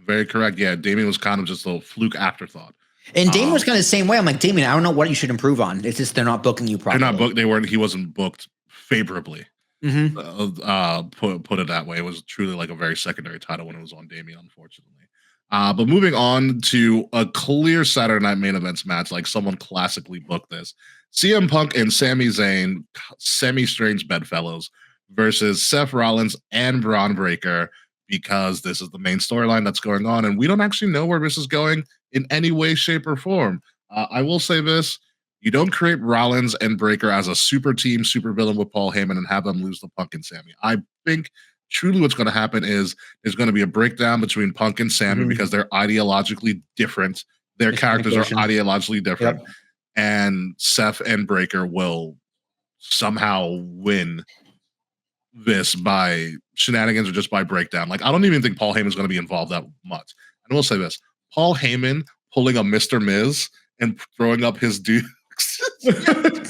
Very correct. Yeah, Damian was kind of just a little fluke afterthought. And Damian was kind of the same way. I'm like, Damian, I don't know what you should improve on. It's just they're not booking you properly. They're not booked. He wasn't booked favorably. Mm-hmm. Put it that way. It was truly like a very secondary title when it was on Damian, unfortunately. But moving on to a clear Saturday Night Main Events match, like someone classically booked this. CM Punk and Sami Zayn, semi-strange bedfellows, versus Seth Rollins and Braun Breaker, because this is the main storyline that's going on, and we don't actually know where this is going in any way, shape, or form. I will say this. You don't create Rollins and Breaker as a super team, super villain with Paul Heyman and have them lose to Punk and Sami. I think truly what's going to happen is there's going to be a breakdown between Punk and Sami because they're ideologically different. Their characters are ideologically different. Yep. And Seth and Breaker will somehow win this by shenanigans or just by breakdown. Like, I don't even think Paul Heyman's going to be involved that much. And we'll say this: Paul Heyman pulling a Mr. Miz and throwing up his dukes.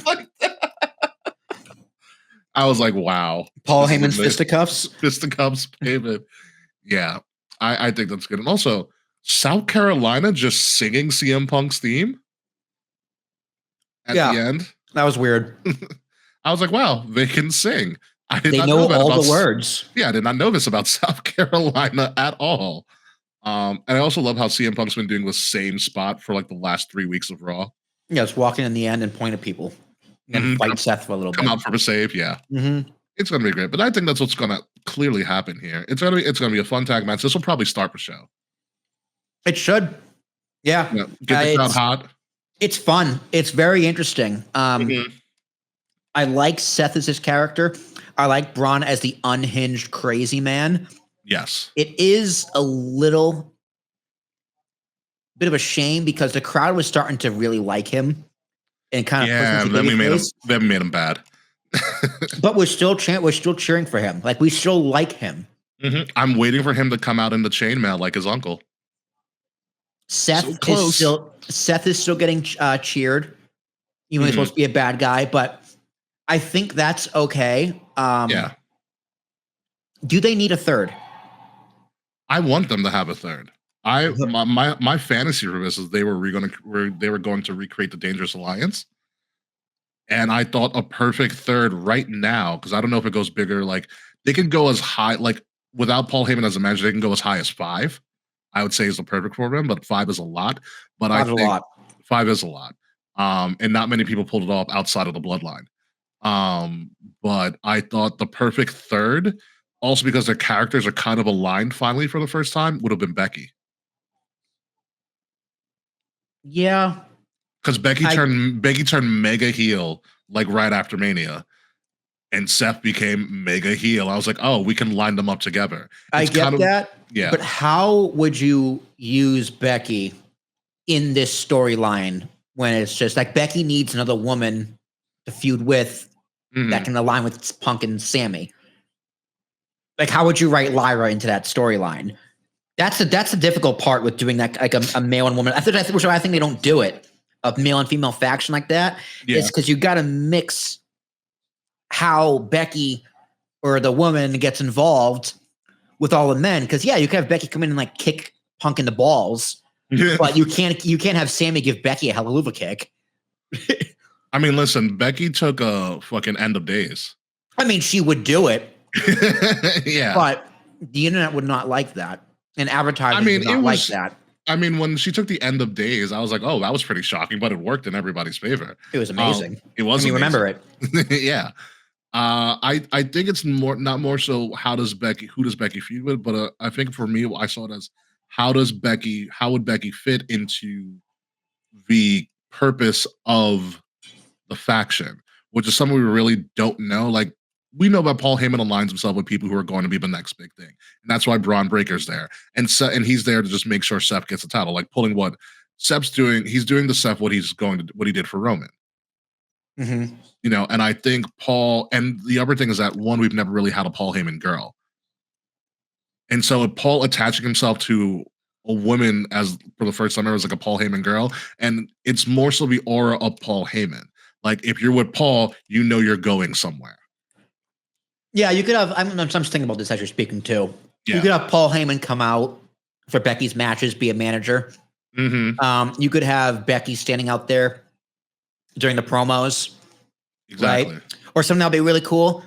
Like I was like, wow. Paul Heyman's fisticuffs? Fisticuffs, Heyman. Yeah, I think that's good. And also, South Carolina just singing CM Punk's theme at the end. That was weird. I was like, wow, they can sing. They know all the words. Yeah, I did not know this about South Carolina at all. And I also love how CM Punk's been doing the same spot for like the last 3 weeks of Raw. Yeah, just walking in the end and point at people. And fight Seth for a little bit. Come out for a save, yeah. It's gonna be great. But I think that's what's gonna clearly happen here. It's gonna be a fun tag match. This will probably start the show. It should. Yeah. Get the crowd hot. It's fun. It's very interesting. I like Seth as his character. I like Braun as the unhinged crazy man. Yes. It is a little bit of a shame because the crowd was starting to really like him. And kind of then we made him bad. But we're still cheering for him. Like, we still like him. I'm waiting for him to come out in the chainmail like his uncle. Seth is still getting cheered, even though he's supposed to be a bad guy. But I think that's okay. Do they need a third? I want them to have a third. My fantasy for this is they were going to recreate the Dangerous Alliance, and I thought a perfect third right now, because I don't know if it goes bigger. Like, they can go as high, like without Paul Heyman as a manager, they can go as high as 5. I would say is the perfect for them, but 5 is a lot. But 5 is a lot, and not many people pulled it off outside of the Bloodline. But I thought the perfect third, also because their characters are kind of aligned finally for the first time, would have been Becky. Yeah, because Becky turned mega heel like right after Mania, and Seth became mega heel. I was like, oh, we can line them up together. I get that. Yeah, but how would you use Becky in this storyline when it's just like Becky needs another woman to feud with that can align with Punk and Sami? Like, how would you write Lyra into that storyline? That's the difficult part with doing that, like a male and woman. I think they don't do it, a male and female faction like that. Yeah. It's because you got to mix how Becky or the woman gets involved with all the men. Because you can have Becky come in and like kick Punk in the balls, but you can't have Sami give Becky a hallelujah kick. I mean, listen, Becky took a fucking End of Days. I mean, she would do it. Yeah, but the internet would not like that. And advertising did not like that. I mean, when she took the End of Days, I was like, oh, that was pretty shocking, but it worked in everybody's favor. It was amazing. It was amazing. Remember it. Yeah. I think it's not more so who does Becky feud with, but I think for me, I saw it as how would Becky fit into the purpose of the faction, which is something we really don't know. Like, we know that Paul Heyman aligns himself with people who are going to be the next big thing. And that's why Braun Breaker's there. And he's there to just make sure Seth gets the title, like pulling what Seth's doing. He's doing to Seth what he did for Roman. You know, and I think Paul, and the other thing is that we've never really had a Paul Heyman girl. And so Paul attaching himself to a woman for the first time ever was like a Paul Heyman girl. And it's more so the aura of Paul Heyman. Like, if you're with Paul, you know you're going somewhere. Yeah, you could have. I'm just thinking about this as you're speaking too. Yeah. You could have Paul Heyman come out for Becky's matches, be a manager. You could have Becky standing out there during the promos, exactly, right? Or something that'll be really cool.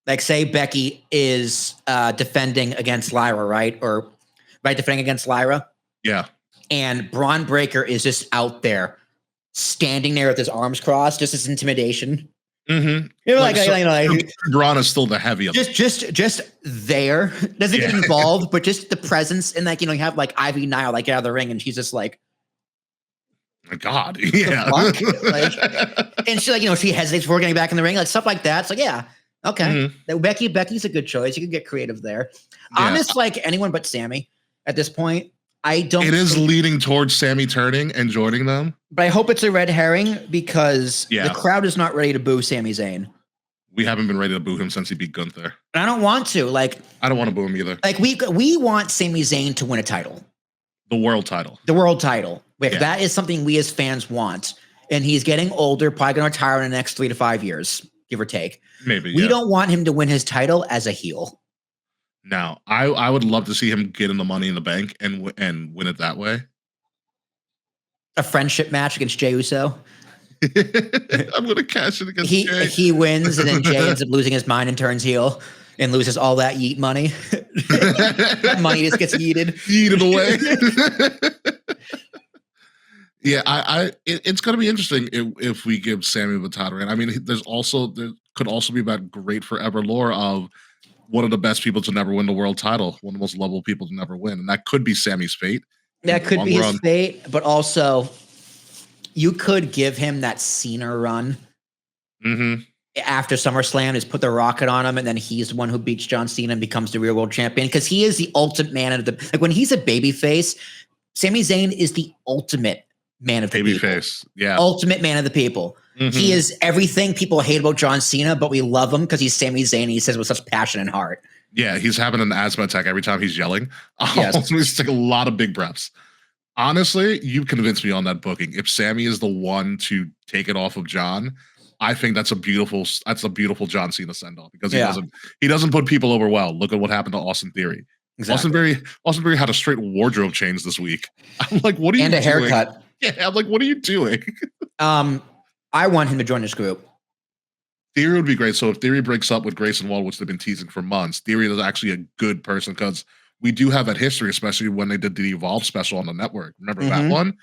Like, say Becky is defending against Lyra, right? Or defending against Lyra. Yeah. And Braun Breaker is just out there, standing there with his arms crossed, just as intimidation. You know, like Braun is still the heavy of just there, doesn't get involved, but just the presence. And like, you have like Ivy Nile like out of the ring, and she's just like, my God, yeah. And she she hesitates before getting back in the ring, like stuff like that. It's like, yeah, okay, Becky's a good choice. You can get creative there. I'm just like anyone but Sami at this point. It is leading towards Sami turning and joining them. But I hope it's a red herring because the crowd is not ready to boo Sami Zayn. We haven't been ready to boo him since he beat Gunther. I don't want to. Like, I don't want to boo him either. Like, we want Sami Zayn to win a title. The world title. The world title. Like, that is something we as fans want. And he's getting older, probably going to retire in the next 3 to 5 years, give or take. Maybe. We don't want him to win his title as a heel. Now, I would love to see him get in the Money in the Bank and win it that way. A friendship match against Jey Uso. I'm going to cash it against Jey. He wins, and then Jey ends up losing his mind and turns heel and loses all that yeet money. That money just gets yeeted. Yeeted away. Yeah, it's going to be interesting if we give Sami the title. And I mean, there could also be that great forever lore of one of the best people to never win the world title, one of the most lovable people to never win. And that could be Sami's fate. That could be his fate, but also you could give him that Cena run after SummerSlam, just put the rocket on him, and then he's the one who beats John Cena and becomes the real world champion, because he is the ultimate man of the, like, when he's a babyface, Sami Zayn is the ultimate man of the babyface. Yeah. Ultimate man of the people. He is everything people hate about John Cena, but we love him because he's Sami Zayn and he says with such passion and heart. Yeah, he's having an asthma attack every time he's yelling. Yes. He's taking a lot of big breaths. Honestly, you convinced me on that booking. If Sami is the one to take it off of John, I think that's a beautiful John Cena send off, because he doesn't put people over well. Look at what happened to Austin Theory. Exactly. Austin Theory had a straight wardrobe change this week. I'm like, what are you doing? And a haircut. Yeah, I'm like, what are you doing? I want him to join this group. Theory would be great. So if Theory breaks up with Grayson Waller, which they've been teasing for months, Theory is actually a good person, because we do have that history, especially when they did the Evolve special on the network. Remember that one?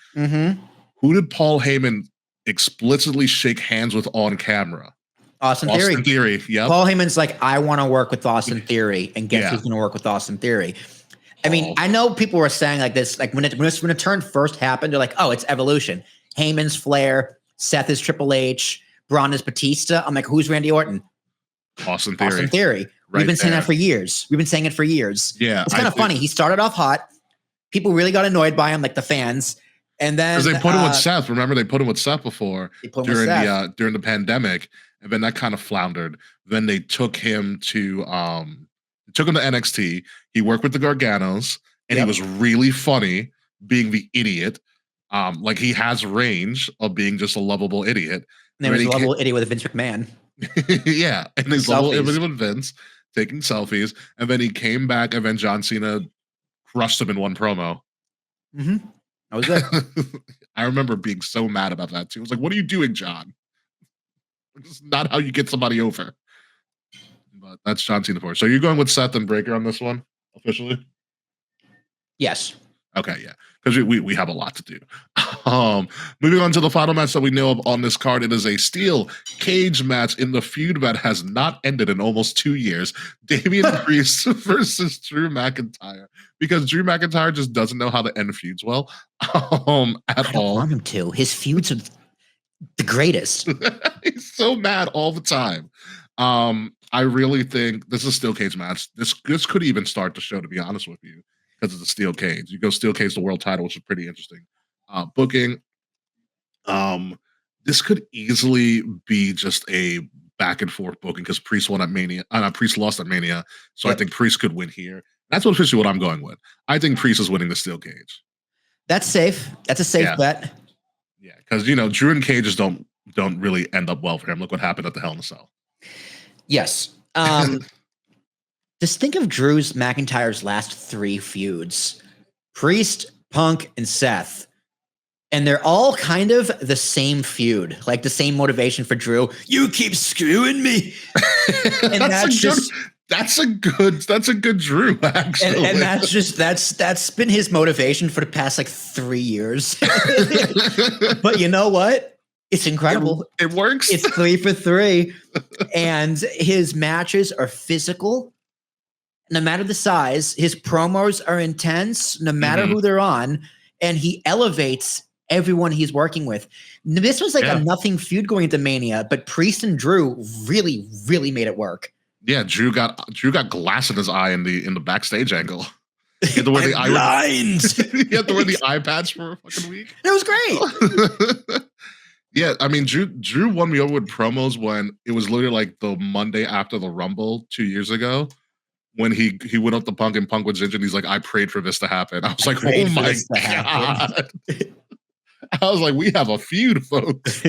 Who did Paul Heyman explicitly shake hands with on camera? Austin Theory. Yep. Paul Heyman's like, I want to work with Austin Theory, and guess who's going to work with Austin Theory? I mean, I know people were saying like this, like when the turn first happened, they're like, oh, it's Evolution. Heyman's Flair, Seth is Triple H, Braun is Batista. I'm like, who's Randy Orton? Austin Theory. Right. We've been saying that for years. Yeah. It's kind of funny. He started off hot. People really got annoyed by him, like the fans. And then because they put him with Seth. Remember, they put him with Seth before during the pandemic, and then that kind of floundered. Then they took him to NXT. He worked with the Garganos, and he was really funny being the idiot. Like, he has range of being just a lovable idiot. And there was a lovable idiot with Vince McMahon. Yeah, and he's lovable idiot with Vince taking selfies, and then he came back, and then John Cena crushed him in one promo. I was there. I remember being so mad about that too. I was like, "What are you doing, John? This is not how you get somebody over." But that's John Cena for. So you're going with Seth and Breaker on this one officially? Yes. Okay, yeah, because we have a lot to do. Moving on to the final match that we know of on this card, it is a steel cage match in the feud that has not ended in almost 2 years. Damian Priest versus Drew McIntyre, because Drew McIntyre just doesn't know how to end feuds well at all. I don't want him to. His feuds are the greatest. He's so mad all the time. I really think this is a steel cage match. This could even start the show, to be honest with you, because it's a steel cage. You go steel cage the world title, which is pretty interesting. Booking. This could easily be just a back and forth booking, because Priest won at Mania. Priest lost at Mania, so I think Priest could win here. That's officially what I'm going with. I think Priest is winning the steel cage. That's safe. That's a safe bet. Yeah, because Drew and Cages don't really end up well for him. Look what happened at the Hell in a Cell. Yes. Just think of Drew's McIntyre's last 3 feuds: Priest, Punk, and Seth. And they're all kind of the same feud, like the same motivation for Drew. You keep screwing me. And that's a good Drew, actually. And that's been his motivation for the past 3 years. But you know what? It's incredible. It works. It's 3 for 3. And his matches are physical. No matter the size, his promos are intense, no matter who they're on. And he elevates everyone he's working with. This was a nothing feud going into Mania, but Priest and Drew really, really made it work. Yeah, Drew got glass in his eye in the backstage angle. He had to wear the eye. He had to wear the eye patch for a fucking week. It was great. Yeah, I mean, Drew won me over with promos when it was literally like the Monday after the Rumble 2 years ago when he went up to Punk and Punk was injured. He's like, I prayed for this to happen. I was like, oh my God. I was like, we have a feud, folks.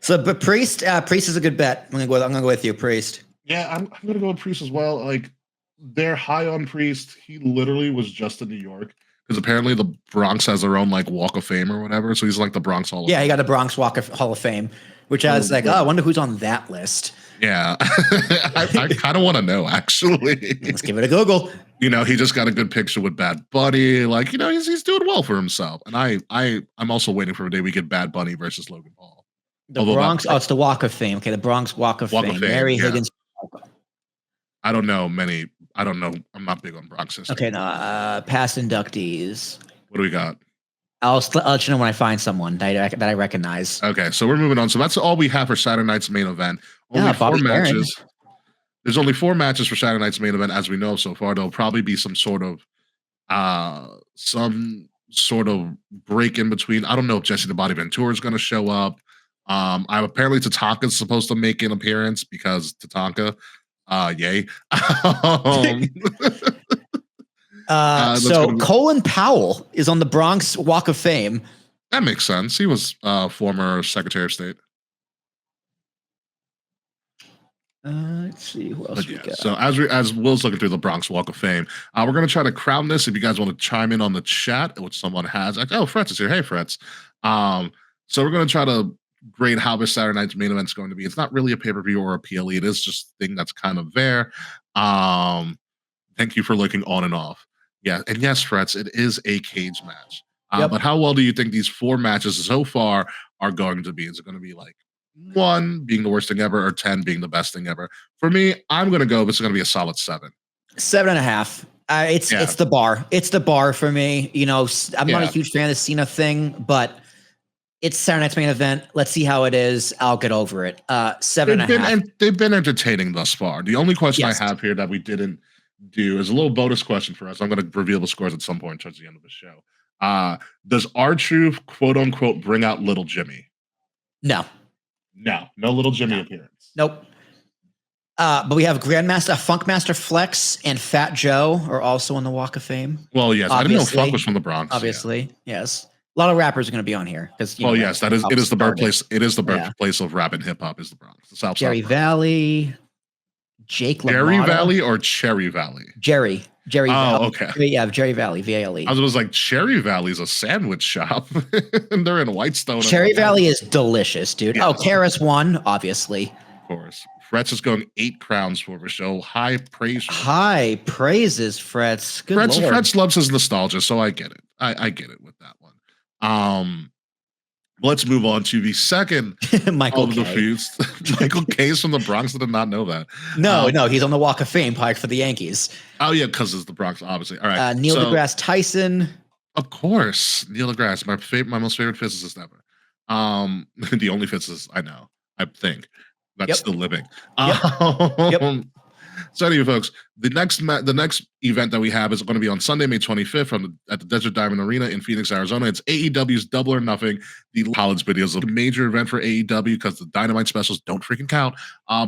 So, but Priest is a good bet. I'm gonna go with you, Priest. Yeah, I'm gonna go with Priest as well. Like, they're high on Priest. He literally was just in New York because apparently the Bronx has their own like Walk of Fame or whatever. So he's like the Bronx Hall of Fame. Yeah, he got the Bronx Hall of Fame, which I was like, I wonder who's on that list. Yeah, I kind of want to know, actually. Let's give it a Google. You know, he just got a good picture with Bad Bunny. Like, you know, he's doing well for himself. And I'm also waiting for a day we get Bad Bunny versus Logan Paul. The Bronx, it's the Walk of Fame. Okay, the Bronx Walk of Fame. Mary Higgins. I don't know many. I don't know. I'm not big on Bronx history. Okay, past inductees. What do we got? I'll let you know when I find someone that I recognize. Okay, so we're moving on. So that's all we have for Saturday night's main event. Only 4 matches. There's only 4 matches for Saturday night's main event, as we know so far. There'll probably be some sort of break in between. I don't know if Jesse the Body Ventura is going to show up. Apparently Tatanka's supposed to make an appearance because Tatanka. Yay. So Colin Powell is on the Bronx Walk of Fame. That makes sense. He was former Secretary of State. Let's see who else we got. So as Will's looking through the Bronx Walk of Fame, we're going to try to crown this. If you guys want to chime in on the chat, which someone has, like, oh, Fretz is here. Hey, Fretz. So we're going to try to grade how this Saturday night's main event is going to be. It's not really a pay-per-view or a PLE. It is just a thing that's kind of there. Thank you for looking on and off. Yeah, and yes, Fretz, it is a cage match. But how well do you think these 4 matches so far are going to be? Is it going to be like 1 being the worst thing ever or 10 being the best thing ever? For me, I'm going to go, this is going to be a solid 7. 7.5. It's the bar. It's the bar for me. You know, I'm not a huge fan of the Cena thing, but it's Saturday night's main event. Let's see how it is. I'll get over it. 7.5. They've been entertaining thus far. The only question I have here that we didn't do is a little bonus question for us. I'm going to reveal the scores at some point towards the end of the show. Does R-Truth, quote unquote, bring out Little Jimmy? No Little Jimmy appearance. Nope. But we have Grandmaster, Funkmaster Flex, and Fat Joe are also on the Walk of Fame. Well, yes, obviously. I didn't know Funk was from the Bronx. Obviously, yes. A lot of rappers are going to be on here because. Well, yes, it is the birthplace. It is the birthplace of rap and hip hop. Is the Bronx, the South Jerry Valley, Jake LaMotta. Jerry Valley or Cherry Valley? Jerry. Oh, okay. Yeah, Jerry Valley, VALE. I was like, Cherry Valley is a sandwich shop, and they're in Whitestone. Cherry Valley is delicious, dude. Yes. Oh, Karis won, obviously. Of course. Fretz is going 8 crowns for the show. High praise. High praises, Fretz. Good Lord. Fretz loves his nostalgia, so I get it. I get it with that one. Let's move on to the second Michael of the feuds. Michael K's from the Bronx. I did not know that. No, he's on the Walk of Fame, probably for the Yankees. Oh yeah, because it's the Bronx, obviously. All right, Neil deGrasse Tyson. Of course, Neil deGrasse, my most favorite physicist ever. The only physicist I know, I think, that's still living. Yep. So anyway, folks, the next event that we have is going to be on Sunday, May 25th at the Desert Diamond Arena in Phoenix, Arizona. It's AEW's Double or Nothing, the college videos, a major event for AEW because the Dynamite specials don't freaking count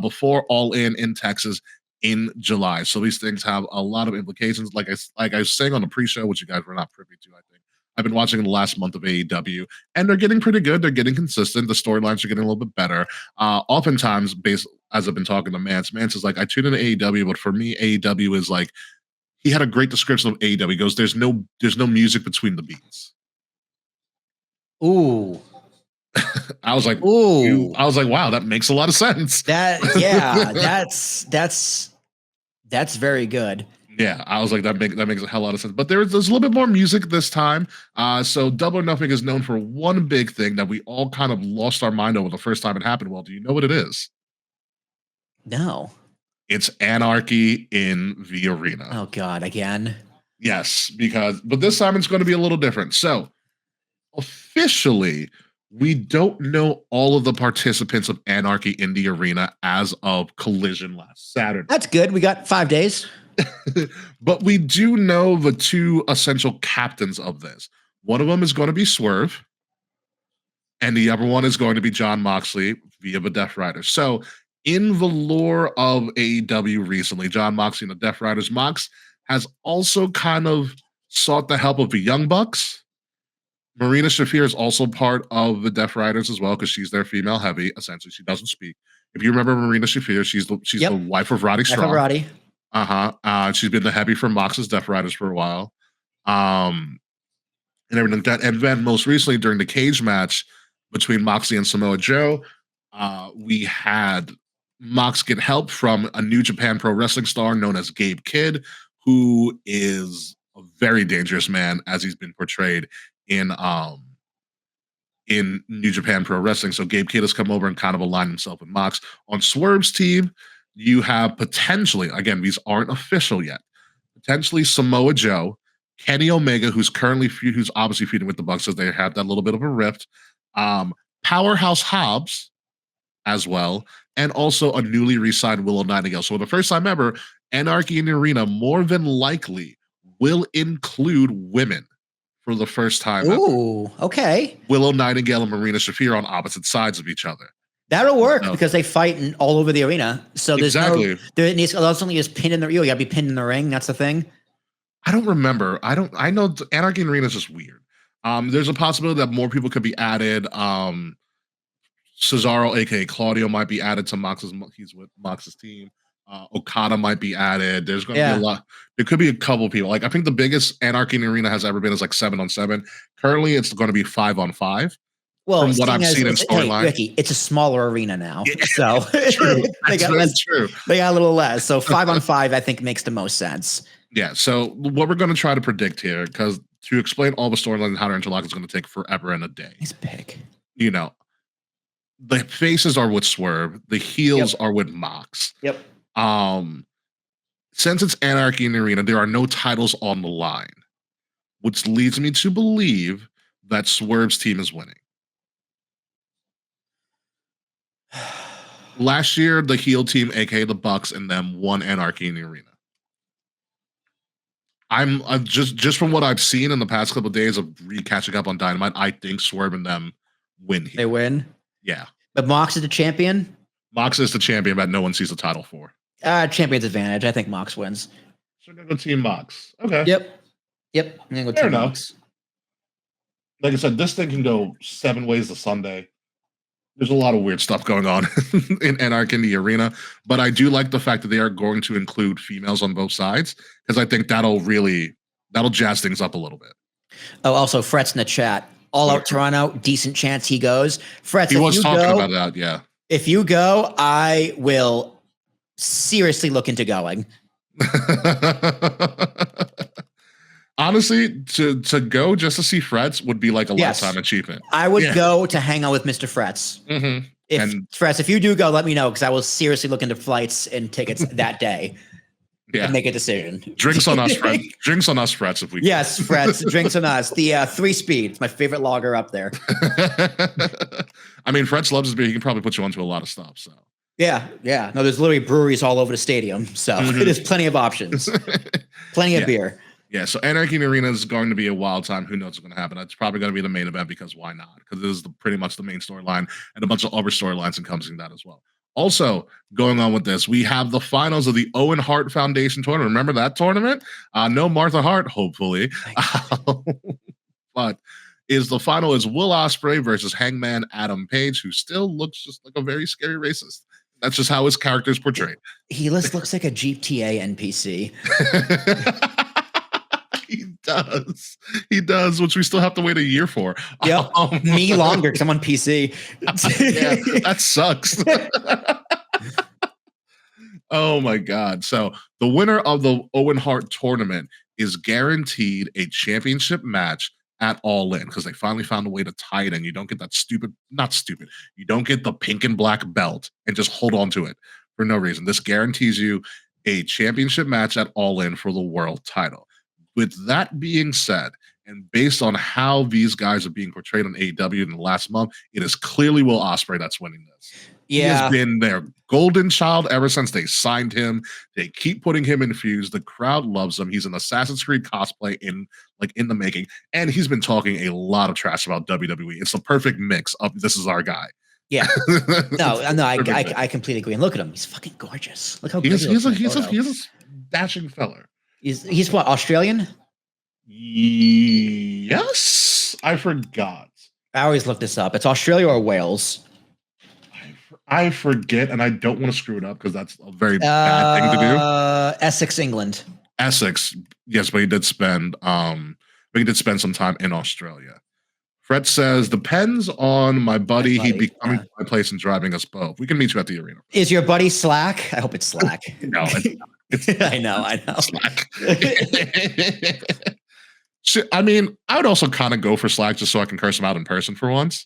before All In Texas in July. So these things have a lot of implications. Like I was saying on the pre-show, which you guys were not privy to, I think. I've been watching the last month of AEW, and they're getting pretty good. They're getting consistent. The storylines are getting a little bit better. Oftentimes, as I've been talking to Mance is like, I tune into AEW, but for me, AEW is like, he had a great description of AEW. He goes, there's no music between the beats. Ooh. I was like, ooh. I was like, wow, that makes a lot of sense. That's very good. Yeah, I was like, that makes a hell lot of sense. But there's a little bit more music this time. So Double or Nothing is known for one big thing that we all kind of lost our mind over the first time it happened. Well, do you know what it is? No. It's Anarchy in the Arena. Oh, God, again? Yes, but this time it's going to be a little different. So officially, we don't know all of the participants of Anarchy in the Arena as of Collision last Saturday. That's good. We got 5 days. But we do know the 2 essential captains of this. One of them is going to be Swerve. And the other one is going to be Jon Moxley via the Death Riders. So in the lore of AEW recently, Jon Moxley and the Death Riders, Mox has also kind of sought the help of the Young Bucks. Marina Shafir is also part of the Death Riders as well because she's their female heavy. Essentially, she doesn't speak. If you remember Marina Shafir, she's the wife of Roddy Strong. Roddy. She's been the heavy for Mox's Death Riders for a while. And everything like that. And then most recently during the cage match between Moxley and Samoa Joe, we had Mox get help from a New Japan Pro Wrestling star known as Gabe Kidd, who is a very dangerous man as he's been portrayed in New Japan Pro Wrestling. So Gabe Kidd has come over and kind of aligned himself with Mox. On Swerve's team, you have potentially, again, these aren't official yet, potentially Samoa Joe, Kenny Omega, who's obviously feuding with the Bucks as they have that little bit of a rift, Powerhouse Hobbs as well, and also a newly re-signed Willow Nightingale. So for the first time ever, Anarchy in the Arena more than likely will include women for the first time. Ooh, okay. Willow Nightingale and Marina Shafir on opposite sides of each other. That'll work because they fight all over the arena. So there's exactly. There's only just pinned in the ring. You gotta be pinned in the ring. That's the thing. I don't remember. I know Anarchy in the Arena is just weird. There's a possibility that more people could be added. Cesaro, aka Claudio, might be added to he's with Mox's team. Okada might be added. There's going to be a lot. There could be a couple people. Like I think the biggest Anarchy in the Arena has ever been is like 7-on-7. Currently, it's going to be 5-on-5. Well, from what I've seen in storyline, Ricky, it's a smaller arena now, so true. they got less. True. They got a little less. So 5-on-5, I think, makes the most sense. Yeah. So what we're going to try to predict here, because to explain all the storyline and how to interlock is going to take forever and a day. He's big. You know, the faces are with Swerve. The heels are with Mox. Yep. Since it's Anarchy in the Arena, there are no titles on the line, which leads me to believe that Swerve's team is winning. Last year, the heel team, aka the Bucks, and them won Anarchy in the Arena. I'm just from what I've seen in the past couple of days of catching up on Dynamite, I think Swerve and them win here. They win? Yeah. But Mox is the champion? Mox is the champion, but no one sees the title for. Champion's advantage. I think Mox wins. So I'm going to go Team Mox. Okay. Yep. I'm going to go Team Mox. Like I said, this thing can go 7 ways to Sunday. There's a lot of weird stuff going on in Anarchy in the Arena, but I do like the fact that they are going to include females on both sides because I think that'll jazz things up a little bit. Oh, also Fret's in the chat. All Out Toronto, decent chance he goes. Fret's, he was talking about that, yeah. If you go, I will seriously look into going. Honestly, to go just to see Frets would be like a lifetime achievement. I would go to hang out with Mr. Frets. Mm-hmm. If you do go, let me know because I will seriously look into flights and tickets that day. And make a decision. Drinks on us, Frets. Drinks on us, Frets. If we yes, Frets. Drinks on us. The 3-Speed. It's my favorite lager up there. I mean, Frets loves his beer. He can probably put you onto a lot of stuff. So yeah. No, there's literally breweries all over the stadium, so there's plenty of options. Plenty of beer. Yeah, so Anarchy in the Arena is going to be a wild time. Who knows what's going to happen? It's probably going to be the main event because why not? Because this is pretty much the main storyline and a bunch of other storylines encompassing that as well. Also, going on with this, we have the finals of the Owen Hart Foundation tournament. Remember that tournament? No Martha Hart, hopefully. But the final is Will Ospreay versus Hangman Adam Page, who still looks just like a very scary racist. That's just how his character is portrayed. He looks like a GTA NPC. He does, which we still have to wait a year for. Yep. Me longer because I'm on PC. Yeah, that sucks. Oh my God. So the winner of the Owen Hart tournament is guaranteed a championship match at All In because they finally found a way to tie it in. You don't get that you don't get the pink and black belt and just hold on to it for no reason. This guarantees you a championship match at All In for the world title. With that being said, And based on how these guys are being portrayed on AEW in the last month, it is clearly Will Ospreay that's winning this. Yeah. He has been their golden child ever since they signed him. They keep putting him in feuds. The crowd loves him. He's an Assassin's Creed cosplay in the making. And he's been talking a lot of trash about WWE. It's the perfect mix of this is our guy. Yeah. No, I completely agree. And look at him. He's fucking gorgeous. Look how good he's a dashing fella. He's what, Australian? Yes. I forgot. I always look this up. It's Australia or Wales. I forget, and I don't want to screw it up because that's a very bad thing to do. Essex, England. Essex, yes, but he did spend some time in Australia. Fred says, depends on my buddy. He'd be coming to my place and driving us both. We can meet you at the arena. Is your buddy Slack? I hope it's Slack. No, it's I know. Slack. I mean, I would also kind of go for Slack just so I can curse him out in person for once.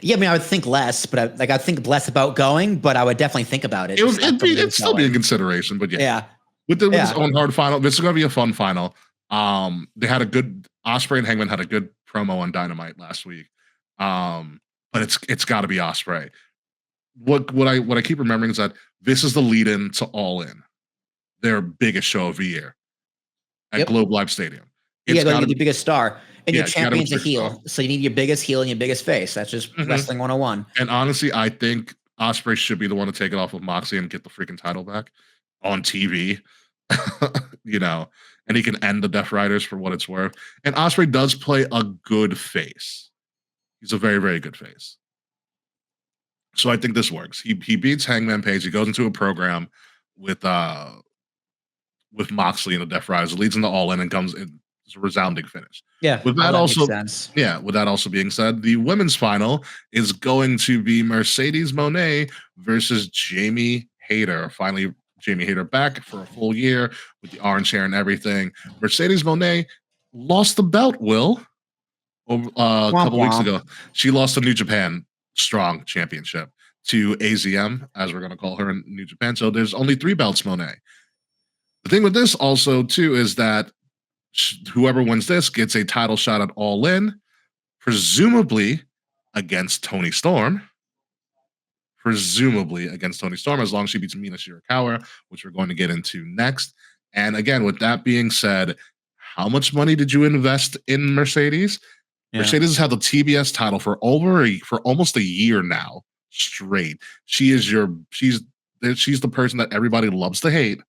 Yeah, I mean, I would think less, but I'd think less about going, but I would definitely think about it. It'd still be in consideration, but yeah. With his own hard final, this is going to be a fun final. They had a good Ospreay and Hangman had a good promo on Dynamite last week. But it's got to be Ospreay. What I keep remembering is that this is the lead-in to All In, their biggest show of the year at Globe Life Stadium. You need the biggest star. And your champion's a heel. So you need your biggest heel and your biggest face. That's just wrestling 101. And honestly, I think Ospreay should be the one to take it off of Moxley and get the freaking title back on TV. And he can end the Death Riders for what it's worth. And Ospreay does play a good face. He's a very, very good face. So I think this works. He beats Hangman Page. He goes into a program with Moxley and the Death Riders, leads into All In and comes in. It's a resounding finish. Yeah. With that also being said, the women's final is going to be Mercedes Moné versus Jamie Hayter. Finally, Jamie Hayter back for a full year with the orange hair and everything. Mercedes Moné lost the belt, Will, a couple weeks ago. She lost the New Japan Strong Championship to AZM, as we're going to call her in New Japan. So there's only 3 belts, Moné. The thing with this also, too, is that whoever wins this gets a title shot at All In, presumably against Toni Storm. As long as she beats Mina Shirakawa, which we're going to get into next. And again, with that being said, how much money did you invest in Mercedes? Yeah. Mercedes has had the TBS title for almost a year now straight. She's the person that everybody loves to hate.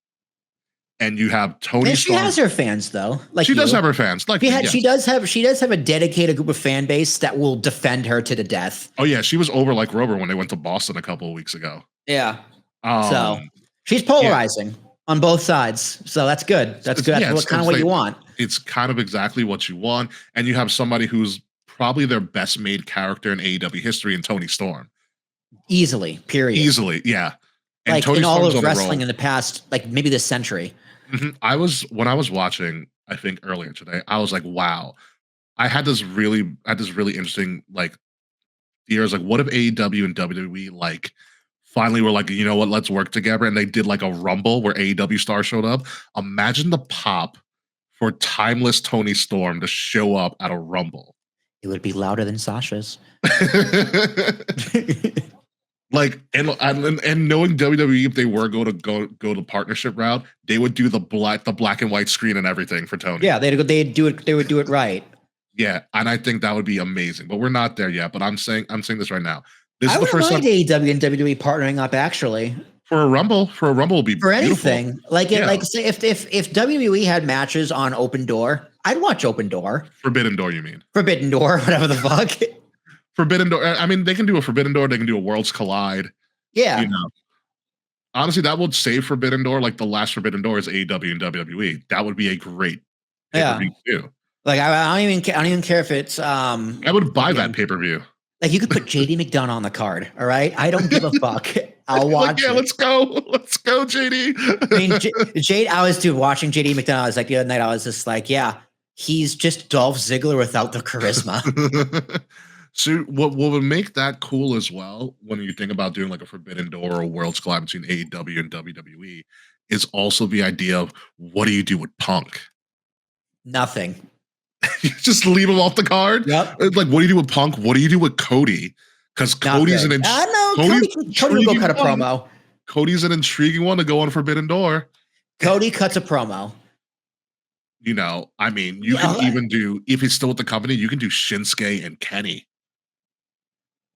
And you have Toni. And she has her fans, though. She does have her fans. She does have a dedicated group of fan base that will defend her to the death. Oh yeah, she was over like Rover when they went to Boston a couple of weeks ago. Yeah. So she's polarizing on both sides. So that's good. That's good. That's kind of what you want. It's kind of exactly what you want. And you have somebody who's probably their best made character in AEW history in Toni Storm. Easily. Period. Easily. Yeah. And like in all of wrestling in the past, like maybe this century. Mm-hmm. When I was watching, I think earlier today, I was like, wow. I had this really interesting like fears, like what if AEW and WWE like finally were like, you know what, let's work together, and they did like a rumble where AEW stars showed up. Imagine the pop for timeless Toni Storm to show up at a rumble. It would be louder than Sasha's. Like and knowing WWE, if they were going to go the partnership route, they would do the black and white screen and everything for Toni. Yeah, they would do it right. Yeah, and I think that would be amazing. But we're not there yet. But I'm saying this right now. This is the first time AEW and WWE partnering up actually. For a rumble would be for beautiful. Anything. Like say if WWE had matches on Open Door, I'd watch Open Door. Forbidden Door, you mean? Forbidden Door, whatever the fuck. Forbidden Door. I mean, they can do a Forbidden Door. They can do a Worlds Collide. Yeah. Honestly, that would save Forbidden Door. Like the last Forbidden Door is AEW and WWE. That would be a great pay-per-view too. Like I don't even care if it's. I would buy that pay-per-view. Like you could put JD McDonough on the card. All right, I don't give a fuck. I'll watch. Let's go, JD. I mean, I was watching JD McDonough. I was like the other night. I was just like, yeah, he's just Dolph Ziggler without the charisma. So what would make that cool as well, when you think about doing like a Forbidden Door or a Worlds Collide between AEW and WWE, is also the idea of what do you do with Punk? Nothing. You just leave him off the card. Yep. Like, what do you do with Punk? What do you do with Cody? Because Cody's an Cody will go cut a promo. Cody's an intriguing one to go on Forbidden Door. Cody cuts a promo. You know, I mean, you can even do, if he's still with the company, you can do Shinsuke and Kenny.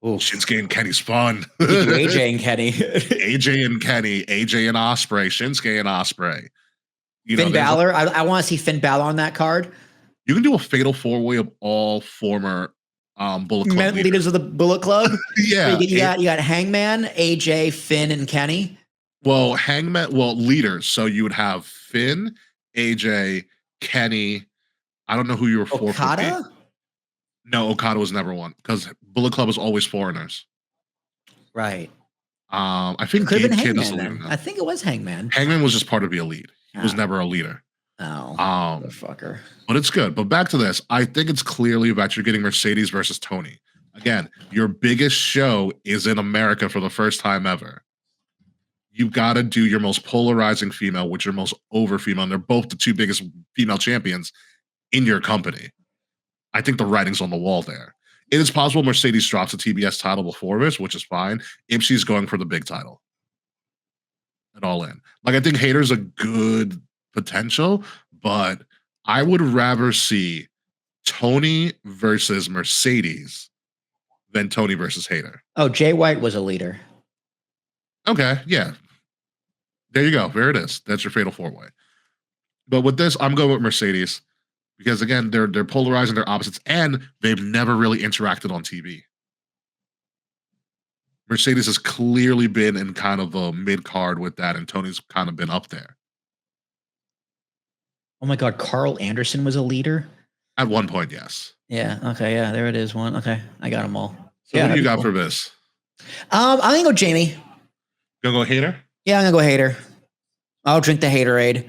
Ooh. Shinsuke and Kenny's fun. AJ and Kenny. AJ and Kenny. AJ and Ospreay. Shinsuke and Ospreay. Finn Balor. I want to see Finn Balor on that card. You can do a fatal 4-way of all former Bullet Club leaders of the Bullet Club. Yeah. You got Hangman, AJ, Finn, and Kenny. Well, leaders. So you would have Finn, AJ, Kenny. I don't know who you were for. Okada? No, Okada was never one because Bullet Club was always foreigners. Right. I think Could have been Hangman. I think it was Hangman. Hangman was just part of the elite. He was never a leader. Oh, motherfucker. But it's good. But back to this. I think it's clearly that you're getting Mercedes versus Toni. Again, your biggest show is in America for the first time ever. You've got to do your most polarizing female with your most over female. And they're both the two biggest female champions in your company. I think the writing's on the wall there. It is possible Mercedes drops a TBS title before this, which is fine, if she's going for the big title. At All In. Like, I think Hayter's a good potential, but I would rather see Toni versus Mercedes than Toni versus Hayter. Oh, Jay White was a leader. Okay, yeah. There you go. There it is. That's your fatal 4-way. But with this, I'm going with Mercedes because, again, they're polarizing their opposites, and they've never really interacted on TV. Mercedes has clearly been in kind of a mid-card with that, and Toni's kind of been up there. Oh my God, Carl Anderson was a leader? At one point, yes. Yeah, okay, yeah, there it is. One. Okay, I got them all. So what do you got for this? I'm going to go Jamie. Gonna go Hayter? Yeah, I'm going to go Hayter. I'll drink the Haterade.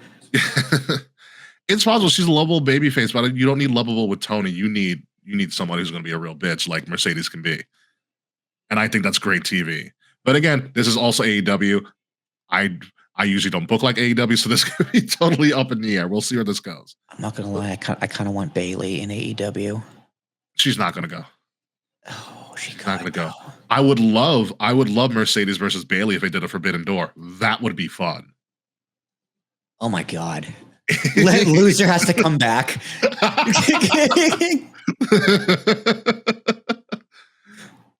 It's possible she's a lovable babyface, but you don't need lovable with Toni. You need somebody who's going to be a real bitch like Mercedes can be. And I think that's great TV. But again, this is also AEW. I usually don't book like AEW, so this could be totally up in the air. We'll see where this goes. I'm not going to lie. I kind of want Bayley in AEW. She's not going to go. Oh, she's not going to go. I would love Mercedes versus Bayley if they did a Forbidden Door. That would be fun. Oh my God. Loser has to come back.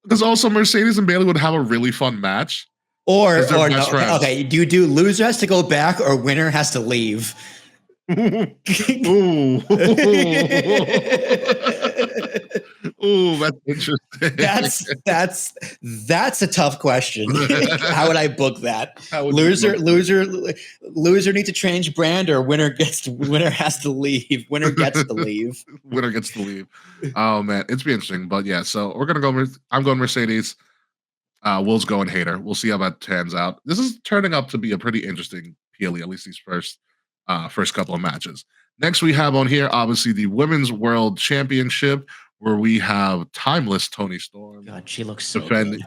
Because also Mercedes and Bayley would have a really fun match. Or no. Okay, do you do loser has to go back or winner has to leave? Ooh. Ooh, that's interesting. That's a tough question. How would I book that? Loser needs to change brand, or winner has to leave. Winner gets to leave. Winner gets to leave. Oh man, it's be interesting. But yeah, so we're gonna go. I'm going Mercedes. Will's going Hayter. We'll see how that turns out. This is turning up to be a pretty interesting PLE, at least these first couple of matches. Next, we have on here, obviously, the Women's World Championship, where we have timeless Toni Storm. God, she looks so good.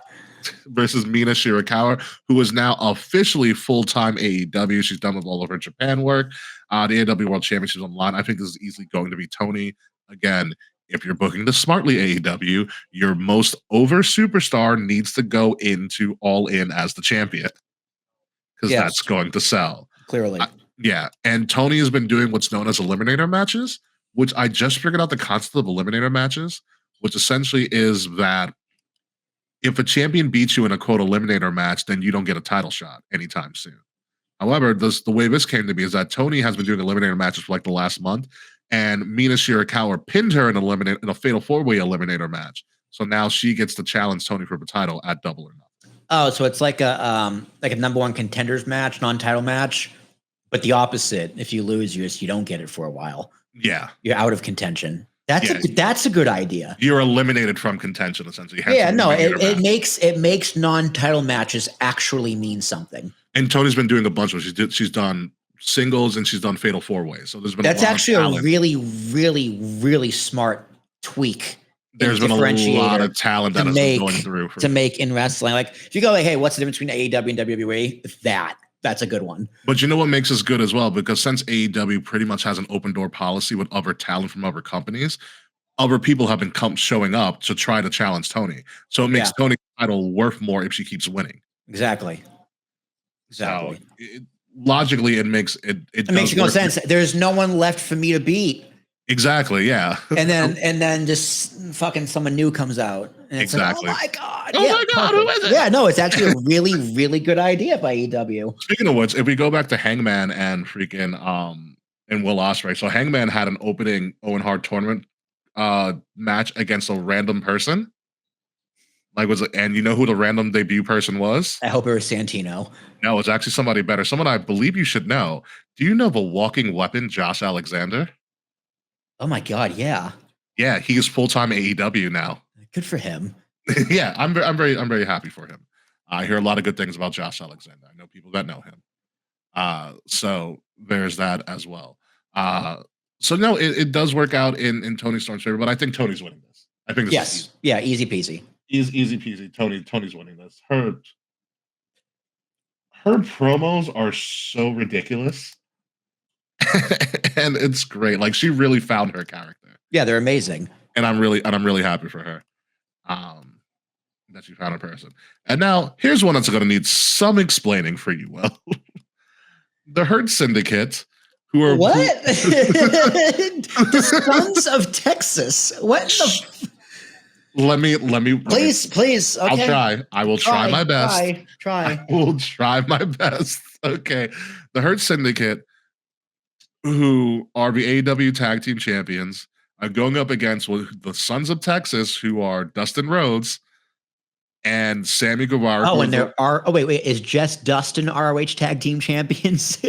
Versus Mina Shirakawa, who is now officially full-time AEW. She's done with all of her Japan work. The AEW World Championship online. I think this is easily going to be Toni. Again, if you're booking this smartly, AEW, your most over superstar needs to go into All In as the champion. Because that's going to sell. Clearly. Yeah, and Toni has been doing what's known as eliminator matches, which I just figured out the concept of eliminator matches, which essentially is that if a champion beats you in a quote eliminator match, then you don't get a title shot anytime soon. However, the way this came to be is that Toni has been doing eliminator matches for like the last month, and Mina Shirakawa pinned her in a fatal 4-way eliminator match. So now she gets to challenge Toni for the title at Double or Nothing. Oh, so it's like a number one contenders match, non-title match. But the opposite, if you lose, you don't get it for a while. Yeah. You're out of contention. That's a good idea. You're eliminated from contention, essentially. It makes non-title matches actually mean something. And Toni's been doing a bunch of she's done singles and she's done fatal 4-ways. So there's been that's actually a really, really, really smart tweak. There's been a lot of talent that has been going through to make in wrestling. Like if you go like, hey, what's the difference between AEW and WWE? That. That's a good one. But you know what makes this good as well? Because since AEW pretty much has an open door policy with other talent from other companies, other people have been showing up to try to challenge Toni. So it makes Toni's title worth more if she keeps winning. Exactly. So logically, it makes it makes no sense. There's no one left for me to beat. Exactly. Yeah. And then just fucking someone new comes out. And it's like, oh my God. Oh my God, who is it? Yeah, no, it's actually a really, really good idea by AEW. Speaking of which, if we go back to Hangman and freaking and Will Ospreay, so Hangman had an opening Owen Hart tournament match against a random person. And you know who the random debut person was? I hope it was Santino. No, it's actually somebody better. Someone I believe you should know. Do you know the walking weapon, Josh Alexander? Oh my God, yeah. Yeah, he is full-time AEW now. Good for him. Yeah, I'm very happy for him. I hear a lot of good things about Josh Alexander. I know people that know him. So there's that as well. So no, it does work out in Toni Storm's favor, but I think Toni's winning this. I think this is easy. Easy peasy. Easy peasy. Toni's winning this. Her promos are so ridiculous. And it's great. Like, she really found her character. Yeah, they're amazing. And I'm really happy for her. That she found a person. And now here's one that's going to need some explaining for you. Well, the Hurt Syndicate, who are what? The Sons of Texas. What the? Let me. Please. Okay. I will try my best. Try. I will try my best. Okay. The Hurt Syndicate, who are the AEW Tag Team Champions, are going up against the Sons of Texas, who are Dustin Rhodes and Sammy Guevara. Oh, and there are. Oh, wait. Is just Dustin ROH Tag Team Champions?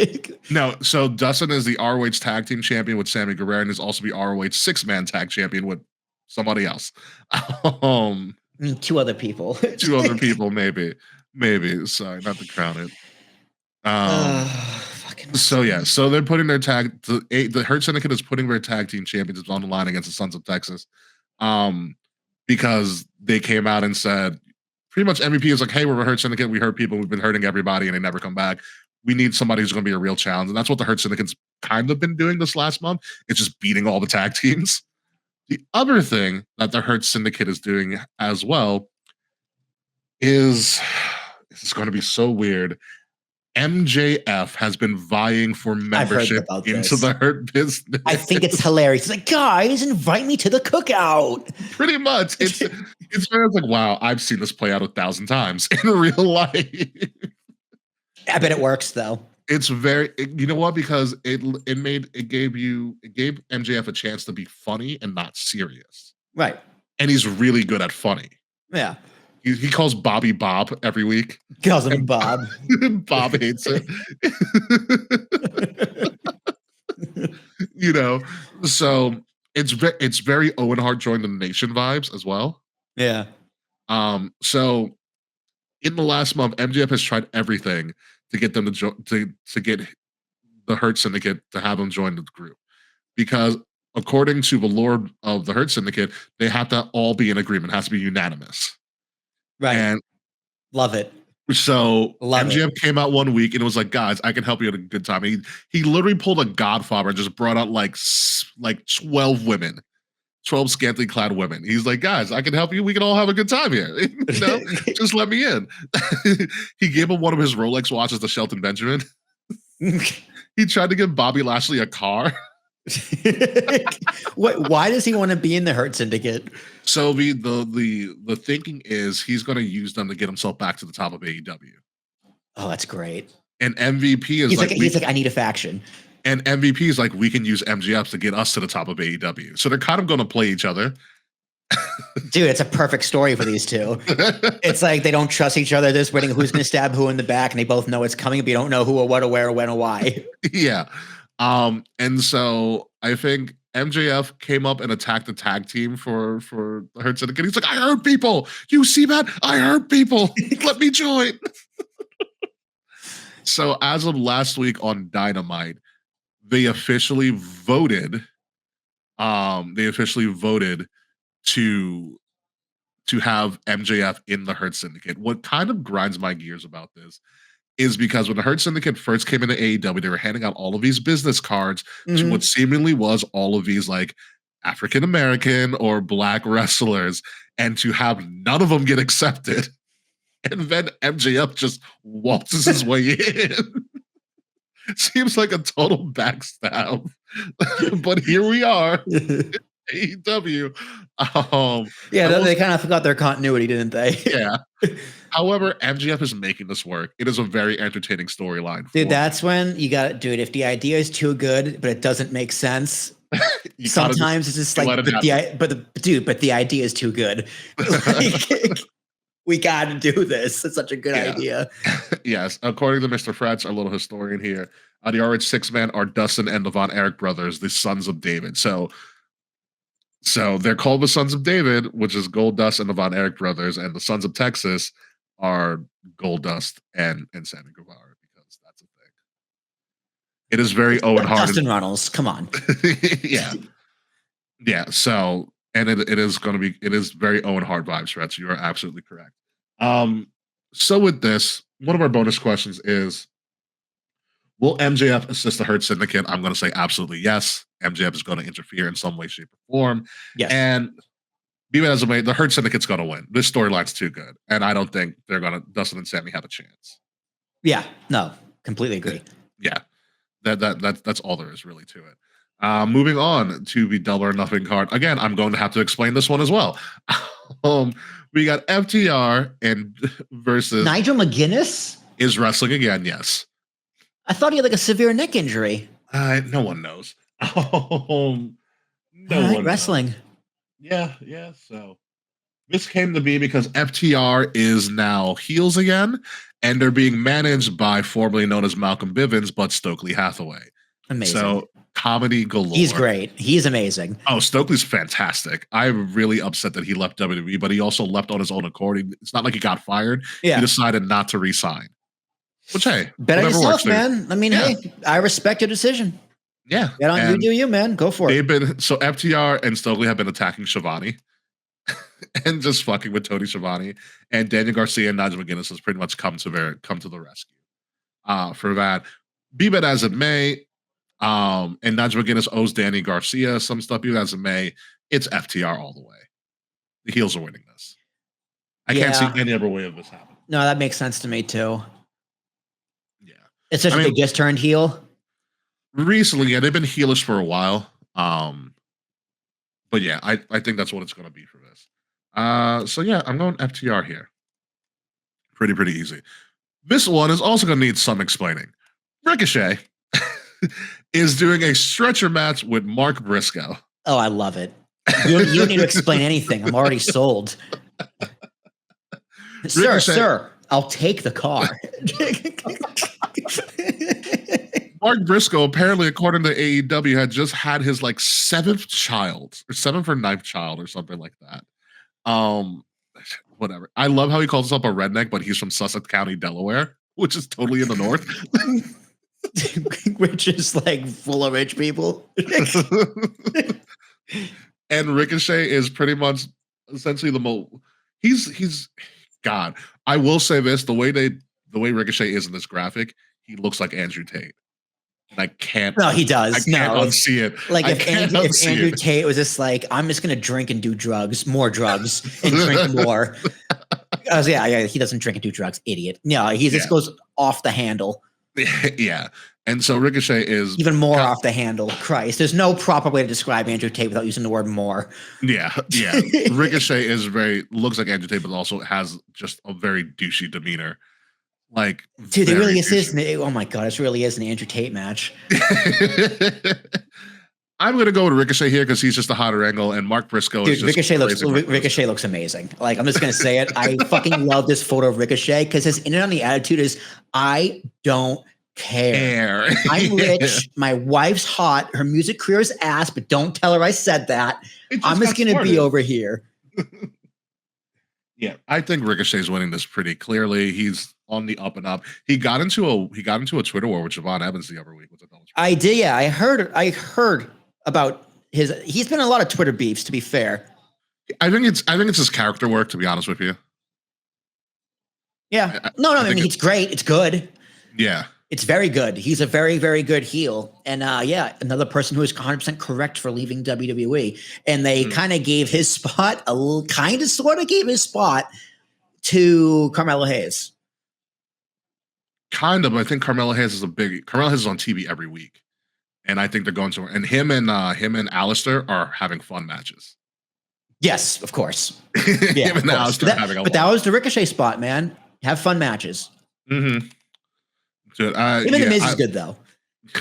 No. So Dustin is the ROH Tag Team Champion with Sammy Guevara, and is also the ROH 6-man Tag Champion with somebody else. Two other people. Maybe. Sorry, not to crown it. So they're putting their the Hurt Syndicate is putting their tag team champions on the line against the Sons of Texas, because they came out and said, pretty much MVP is like, hey, we're a Hurt Syndicate. We hurt people. We've been hurting everybody, and they never come back. We need somebody who's going to be a real challenge, and that's what the Hurt Syndicate's kind of been doing this last month. It's just beating all the tag teams. The other thing that the Hurt Syndicate is doing as well is, this is going to be so weird, MJF has been vying for membership into the Hurt business. I think it's hilarious. It's like, guys, invite me to the cookout. Pretty much. It's very like, wow, I've seen this play out 1,000 times in real life. I bet it works though. It's you know what? Because it gave MJF a chance to be funny and not serious. Right. And he's really good at funny. Yeah. He calls Bobby Bob every week. Calls him Bob. Bob hates it. You know, so it's very Owen Hart joined the nation vibes as well. Yeah. So in the last month, MJF has tried everything to get them to get the Hurt Syndicate to have them join the group, because according to the lore of the Hurt Syndicate, they have to all be in agreement. It has to be unanimous. Right. And love it. So MJF came out one week and it was like, guys, I can help you at a good time. He literally pulled a Godfather and just brought out like 12 women, 12 scantily clad women. He's like, guys, I can help you. We can all have a good time here. You know, just let me in. He gave him one of his Rolex watches to Shelton Benjamin. He tried to give Bobby Lashley a car. Why does he want to be in the Hurt Syndicate? So the thinking is he's going to use them to get himself back to the top of AEW. Oh, that's great. And MVP is he's like, I need a faction. And MVP is like, we can use MGF to get us to the top of AEW. So they're kind of going to play each other. Dude, it's a perfect story for these two. It's like they don't trust each other. They're waiting who's going to stab who in the back, and they both know it's coming, but you don't know who or what or where or when or why. Yeah. And so I think MJF came up and attacked the tag team for the Hurt Syndicate. He's like, I hurt people. You see that? I hurt people. Let me join. So as of last week on Dynamite, they officially voted. To have MJF in the Hurt Syndicate. What kind of grinds my gears about this is because when the Hurt Syndicate first came into AEW, they were handing out all of these business cards to what seemingly was all of these like African American or Black wrestlers, and to have none of them get accepted. And then MJF just waltzes his way in. Seems like a total backstab. But here we are. AEW. They kind of forgot their continuity, didn't they? Yeah. However, MJF is making this work. It is a very entertaining storyline. Dude, that's when you got to do it. If the idea is too good, but it doesn't make sense, sometimes it's just like, but the idea is too good. Like, we got to do this. It's such a good idea. Yes. According to Mr. Fretz, our little historian here, the RH 6-man are Dustin and the Von Erich brothers, the Sons of David. So they're called the Sons of David, which is Goldust and the Von Erich brothers, and the Sons of Texas are Goldust and Sammy Guevara, because that's a thing. It is very Owen Hart. Dustin Runnels, come on. Yeah. So, and it is very Owen Hart vibes, Fretz. You are absolutely correct. So with this, one of our bonus questions is, will MJF assist the Hurt Syndicate? I'm going to say absolutely yes. MJF is going to interfere in some way, shape, or form. Yes. And be that as it may, the Hurt Syndicate's going to win. This storyline's too good. And I don't think Dustin and Sami have a chance. Yeah, no, completely agree. Yeah. That's all there is really to it. Moving on to the Double or Nothing card. Again, I'm going to have to explain this one as well. We got FTR and versus Nigel McGuiness is wrestling again. Yes. I thought he had like a severe neck injury. No one knows. Wrestling. Knows. Yeah. So this came to be because FTR is now heels again, and they're being managed by formerly known as Malcolm Bivens, but Stokely Hathaway. Amazing. So comedy galore. He's great. He's amazing. Oh, Stokely's fantastic. I'm really upset that he left WWE, but he also left on his own accord. It's not like he got fired. Yeah. He decided not to resign. Which, hey, better yourself, man. I mean, hey, I respect your decision. Yeah. Get on, you do you, man. Go for it. So FTR and Stokely have been attacking Shivani and just fucking with Tony Schiavone. And Daniel Garcia and Nigel McGuinness has pretty much come to the rescue for that. Be that as it may, and Nigel McGuinness owes Danny Garcia some stuff. Be that as it may, it's FTR all the way. The heels are winning this. I can't see any other way of this happening. No, that makes sense to me too. Yeah. Especially they just turned heel. Recently, yeah, they've been heelish for a while. But yeah, I think that's what it's going to be for this. So yeah, I'm going FTR here. Pretty easy. This one is also going to need some explaining. Ricochet is doing a stretcher match with Mark Briscoe. Oh, I love it. You don't need to explain anything. I'm already sold. Sir, I'll take the car. Mark Briscoe, apparently, according to AEW, had just had his like seventh or ninth child or something like that. Whatever. I love how he calls himself a redneck, but he's from Sussex County, Delaware, which is totally in the north. Which is like full of rich people. And Ricochet is pretty much essentially the most. He's God. I will say this: the way Ricochet is in this graphic, he looks like Andrew Tate. And I can't. No, he does. I can't unsee it. Like if Andrew Tate was just like, I'm just gonna drink and do more drugs, and drink more. I was he doesn't drink and do drugs, idiot. No, he just goes off the handle. Yeah. And so Ricochet is even more off the handle. Christ, there's no proper way to describe Andrew Tate without using the word more. Yeah. Ricochet is looks like Andrew Tate, but also has just a very douchey demeanor. Like, dude, it really is. Oh my god, it really is an Andrew Tate match. I'm gonna go with Ricochet here because he's just a hotter angle, and Mark Briscoe is just Ricochet looks amazing. Like, I'm just gonna say it. I fucking love this photo of Ricochet because his in and on the attitude is I don't care. I'm rich. My wife's hot. Her music career is ass, but don't tell her I said that. I'm just gonna be over here. Yeah, I think Ricochet's winning this pretty clearly. He's on the up and up. He got into a Twitter war with Javon Evans the other week. I did. Yeah, I heard about he's been in a lot of Twitter beefs, to be fair. I think it's his character work, to be honest with you. Yeah. No, I mean, it's great. It's good. Yeah. It's very good. He's a very, very good heel. And another person who is 100% correct for leaving WWE. And they kind of gave his spot, sort of gave his spot to Carmelo Hayes. Kind of. I think Carmelo Hayes is on TV every week. And I think they're going to, and him and Alistair are having fun matches. Yes, of course. Yeah, him and Alistair are having a lot. That was the Ricochet spot, man. Have fun matches. Mm-hmm. Even the Miz is good though.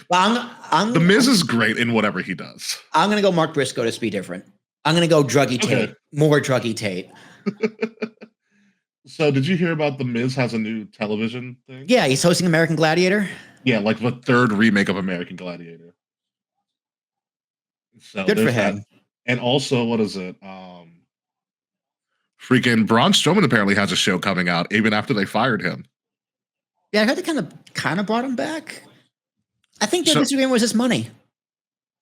The Miz is great in whatever he does. I'm gonna go Mark Briscoe to be different. I'm gonna go Druggy Tate. More Druggy Tate. So did you hear about the Miz has a new television thing? Yeah, he's hosting American Gladiator. Yeah, like the third remake of American Gladiator. So good for him. And also, what is it? Freaking Braun Strowman apparently has a show coming out even after they fired him. Yeah, I heard they kind of brought him back. I think the disagreement was his money.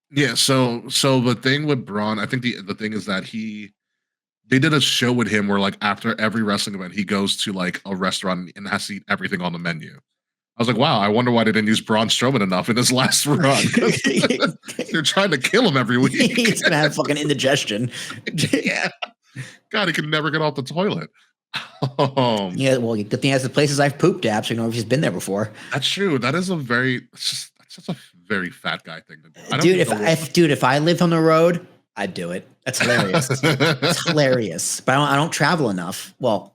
Yeah, so the thing with Braun, I think the thing is that they did a show with him where like after every wrestling event, he goes to like a restaurant and has to eat everything on the menu. I was like, wow, I wonder why they didn't use Braun Strowman enough in his last run. They're trying to kill him every week. He's gonna have fucking indigestion. Yeah. God, he can never get off the toilet. Yeah, well, good thing he has the places I've pooped at, so you know if he's been there before. That's true. That is that's just a very fat guy thing to do. Dude, if I lived on the road, I'd do it. That's hilarious. It's hilarious. But I don't travel enough. Well,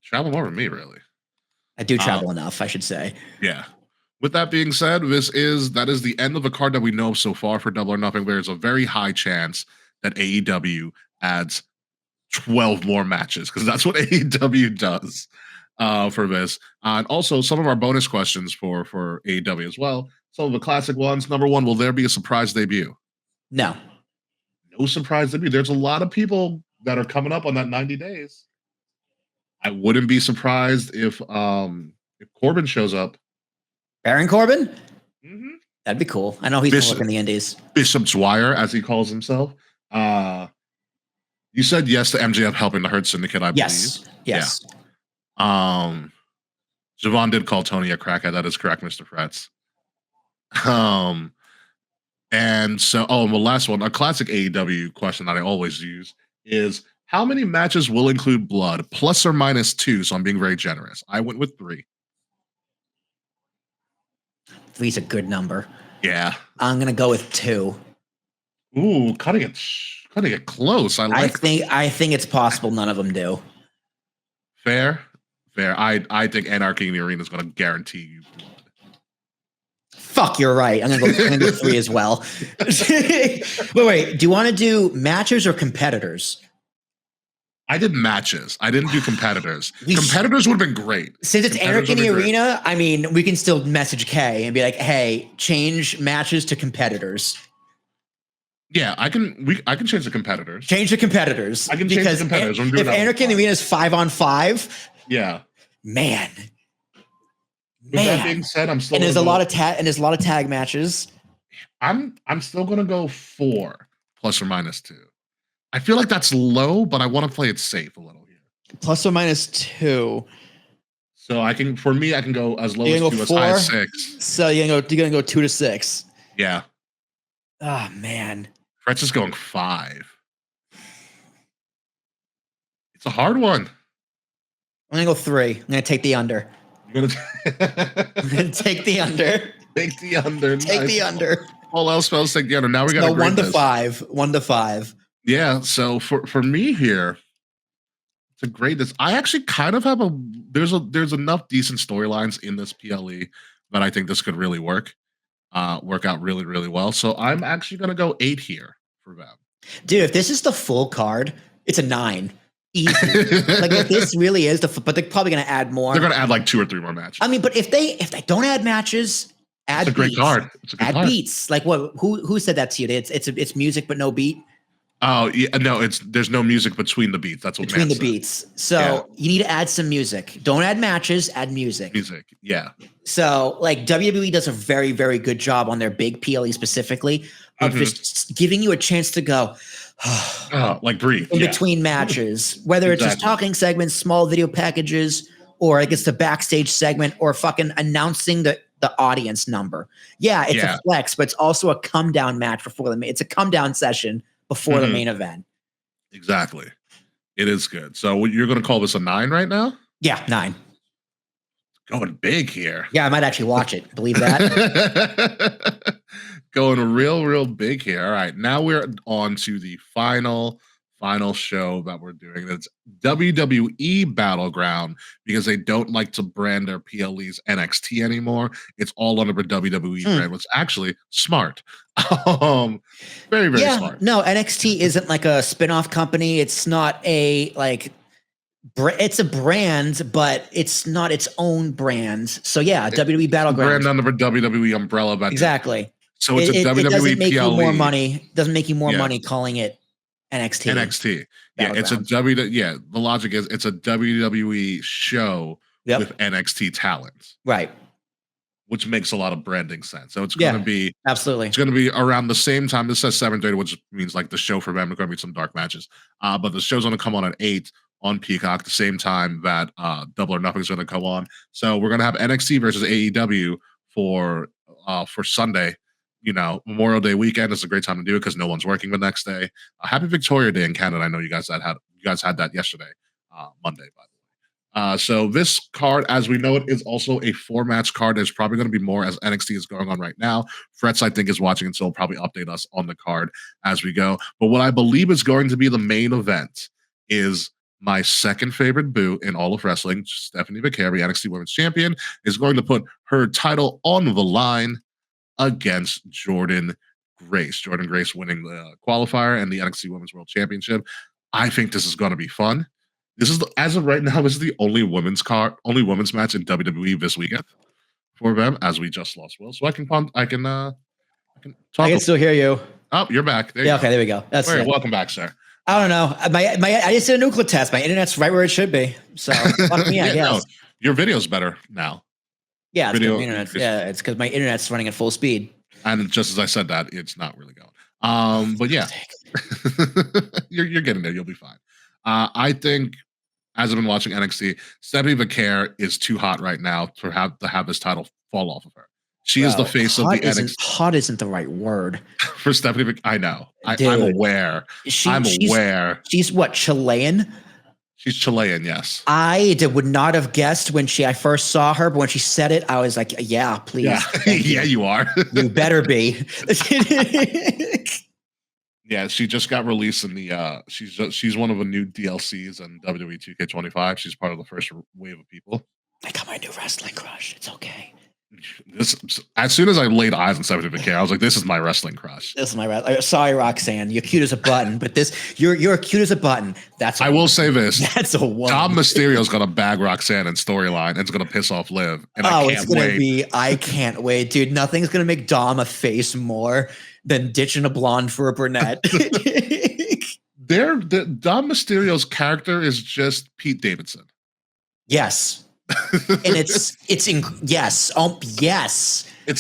travel more than me, really. I do travel enough, I should say. Yeah. With that being said, that is the end of the card that we know so far for Double or Nothing. There's a very high chance that AEW adds 12 more matches because that's what AEW does for this. And also some of our bonus questions for AEW as well. Some of the classic ones. Number one, will there be a surprise debut? No surprise debut. There's a lot of people that are coming up on that 90 days. I wouldn't be surprised if Corbin shows up. Baron Corbin? Mm-hmm. That'd be cool. I know he's working the indies. Bishop Dwyer, as he calls himself. You said yes to MJF helping the Hurt Syndicate, I believe. Yes. Yeah. Javon did call Toni a crackhead. That is correct, Mr. Fretz. And so, the last one, a classic AEW question that I always use is, how many matches will include blood, plus or minus 2? So I'm being very generous. I went with 3. 3's a good number. Yeah. I'm going to go with 2. Ooh, cutting it close. I think it's possible none of them do. Fair. I think Anarchy in the Arena is going to guarantee you blood. Fuck, you're right. I'm going to go 3 as well. Wait. Do you want to do matches or competitors? I did matches. I didn't do competitors. Competitors would have been great. Since it's Anarchy in the Arena, I mean, we can still message Kay and be like, hey, change matches to competitors. Yeah, I can change the competitors. Change the competitors. I can change the competitors. If Anarchy in the Arena is 5-on-5, yeah. Man. With that being said, I'm still there's a lot of tag matches. I'm still gonna go 4 plus or minus 2. I feel like that's low, but I want to play it safe a little here. Plus or minus 2. So I can go as low as 2 as high as 6. So you're gonna go 2 to 6. Yeah. Oh man. Fretz is going 5. It's a hard one. I'm gonna go 3. I'm gonna take the under. You're I'm gonna take the under. Take the under. Take the under. All else spells take the under. Now we got 1 to 5. 1 to 5. Yeah. So for me here, to grade this, I actually kind of have there's enough decent storylines in this PLE that I think this could really work out really, really well. So I'm actually gonna go 8 here for them. Dude, if this is the full card, it's a 9. Easy. Like if this really is but they're probably gonna add more. They're gonna add like 2 or 3 more matches. I mean, but if they don't add matches, add it's a great card. It's a good add card. Beats. Like what? Who said that to you? It's music but no beat. Oh yeah, no, there's no music between the beats. That's what between the beats. So you need to add some music. Don't add matches. Add music. Music, yeah. So like WWE does a very, very good job on their big PLE specifically of just giving you a chance to go. Like breathe in between matches, whether it's just talking segments, small video packages, or I guess the backstage segment, or fucking announcing the audience number. Yeah, it's a flex, but it's also a come down match before the main. It's a come down session before the main event. Exactly. It is good. So you're going to call this a 9 right now? Yeah, 9. Going big here. Yeah, I might actually watch it. Believe that? Going real big here. All right, now we're on to the final show that we're doing. That's WWE Battleground, because they don't like to brand their PLEs NXT anymore. It's all under the WWE brand, which is actually smart. Very smart. No, NXT isn't like a spin-off company. It's not a it's a brand, but it's not its own brand. So yeah, WWE Battleground. Brand under the WWE umbrella. Exactly. So it's a WWE doesn't make PLE. You more money. Doesn't make you more money calling it NXT. NXT. Yeah, it's a the logic is it's a WWE show with NXT talent. Right. Which makes a lot of branding sense. So it's going to be absolutely. It's going to be around the same time. This says 7:30, which means like the show for them. There's going to be some dark matches. But the show's going to come on at 8 on Peacock, the same time that Double or Nothing is going to come on. So we're going to have NXT versus AEW for Sunday. You know, Memorial Day weekend is a great time to do it because no one's working the next day. Happy Victoria Day in Canada. I know you guys had that yesterday, Monday, by the way. So this card, as we know it, is also a 4-match card. There's probably going to be more as NXT is going on right now. Fretz, I think, is watching, and so he'll probably update us on the card as we go. But what I believe is going to be the main event is my second favorite boo in all of wrestling, Stephanie Vaquer, NXT Women's Champion, is going to put her title on the line against Jordynne Grace. Jordynne Grace winning the qualifier and the NXT Women's World Championship. I think this is going to be fun. This is as of right now, this is the only women's match in WWE this weekend for them, as we just lost Will. So I can talk. I can still hear you. Oh, you're back. Okay, there we go. That's right. Welcome back, sir. I don't know. I just did a nuclear test. My internet's right where it should be. So fuck me, I guess. No, your video's better now. Yeah, it's because my internet's running at full speed. And just as I said that, it's not really going. But yeah, you're getting there. You'll be fine. I think, as I've been watching NXT, Stephanie Vaquer is too hot right now to have this title fall off of her. She is the face of the NXT. Hot isn't the right word for Stephanie Vaquer. I know. I'm aware. I'm aware. She's what, Chilean? She's Chilean, yes. I would not have guessed when I first saw her, but when she said it, I was like, yeah, please. Yeah, yeah, you are. You better be. Yeah, she just got released in the she's one of the new DLCs in WWE 2K25. She's part of the first wave of people. I got my new wrestling crush. It's okay. As soon as I laid eyes on Stephanie Vaquer, I was like, "This is my wrestling crush." This is my sorry, Roxanne. You're cute as a button, but you're cute as a button. I will say this: that's a woman. Dom Mysterio's gonna bag Roxanne in storyline, and it's gonna piss off Liv. And I can't wait, dude. Nothing's gonna make Dom a face more than ditching a blonde for a brunette. Dom Mysterio's character is just Pete Davidson. Yes. And yes. It's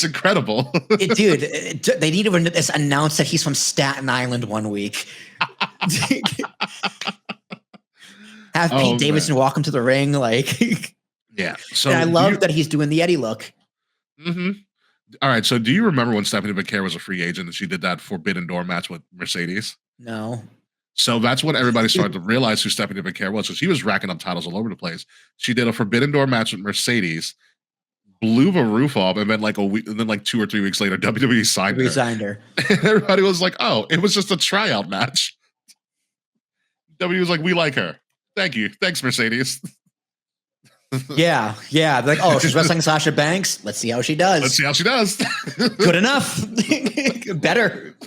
incredible. Dude, they need to announce that he's from Staten Island one week. Have Pete Davidson walk him to the ring. Yeah. So and I love that he's doing the Eddie look. Mm-hmm. All right. So do you remember when Stephanie Vaquer was a free agent and she did that Forbidden Door match with Mercedes? No. So that's when everybody started to realize who Stephanie Vaquer was. So she was racking up titles all over the place. She did a Forbidden Door match with Mercedes, blew the roof off, and then like a week, and then like 2 or 3 weeks later, WWE signed her. And everybody was like, "Oh, it was just a tryout match." WWE was like, "We like her. Thank you, thanks, Mercedes." Yeah. Like, oh, she's wrestling Sasha Banks. Let's see how she does. Good enough. Better.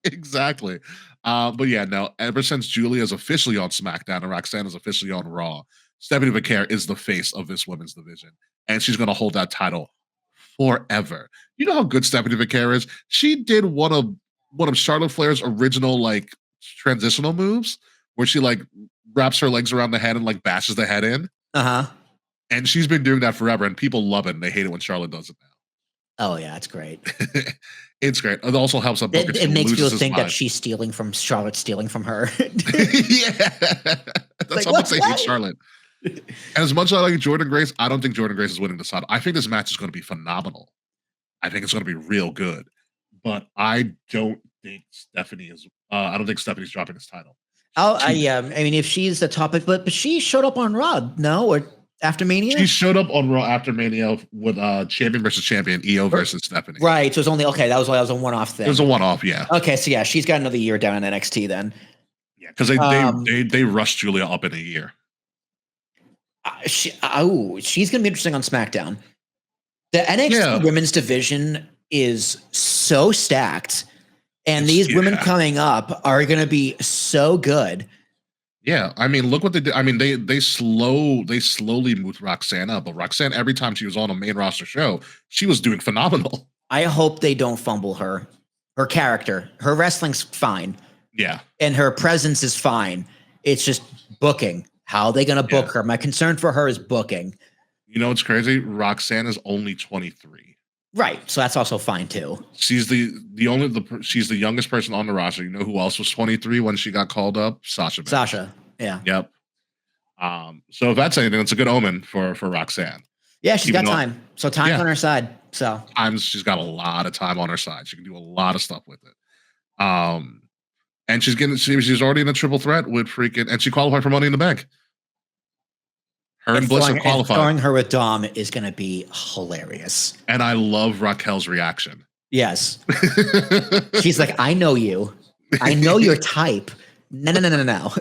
Exactly. But yeah, no, ever since Julia's officially on SmackDown and Roxanne is officially on Raw, Stephanie Vaquer is the face of this women's division. And she's going to hold that title forever. You know how good Stephanie Vaquer is? She did one of Charlotte Flair's original like transitional moves where she like wraps her legs around the head and like bashes the head in. Uh-huh. And she's been doing that forever, and people love it, and they hate it when Charlotte does it now. Oh, yeah, it's great. It's great. It also helps that Booker it makes people think that she's stealing from Charlotte, stealing from her. Yeah. That's how much they hate Charlotte. As much as I like Jordynne Grace, I don't think Jordynne Grace is winning this title. I think this match is going to be phenomenal. I think it's going to be real good. But I don't think Stephanie is. I don't think Stephanie's dropping this title. I mean, if she's the topic, but she showed up on Raw, no, or after Mania. She showed up on Raw after Mania with champion versus champion, EO versus Stephanie. Right. So it was only that was a one-off thing. It was a one-off, yeah. Okay, so yeah, she's got another year down in NXT then. Yeah, because they rushed Julia up in a year. She's gonna be interesting on SmackDown. The NXT women's division is so stacked, and these women coming up are gonna be so good. Yeah, I mean, look what they did. I mean, they slowly moved Roxanne up, but Roxanne, every time she was on a main roster show, she was doing phenomenal. I hope they don't fumble her. Her character, her wrestling's fine. Yeah, and her presence is fine. It's just booking. How are they going to book her? My concern for her is booking. You know what's crazy? Roxanne is only 23. Right, so that's also fine too. She's she's the youngest person on the roster. You know who else was 23 when she got called up? Sasha. Yeah. Yep. So if that's anything, it's a good omen for Roxanne. Yeah, she's got time. So time's on her side. So she's got a lot of time on her side. She can do a lot of stuff with it. And she's already in a triple threat with and she qualified for Money in the Bank. Her and Bliss are qualified. Throwing her with Dom is going to be hilarious. And I love Raquel's reaction. Yes. She's like, I know you. I know your type. No.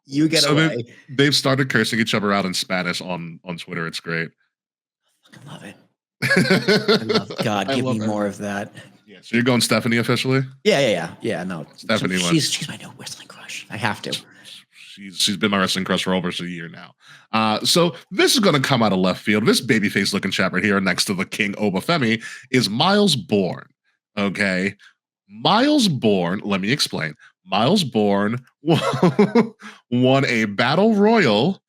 You get away. They've started cursing each other out in Spanish on Twitter. It's great. I love it. I love it. God, give me more of that. Yeah, so you're going Stephanie officially? Yeah. No, Stephanie. She's my new wrestling crush. I have to. She's been my wrestling crush for over a year now. So this is going to come out of left field. This babyface looking chap right here next to the King Oba Femi is Myles Borne. Okay, Myles Borne. Let me explain. Myles Borne won a battle royal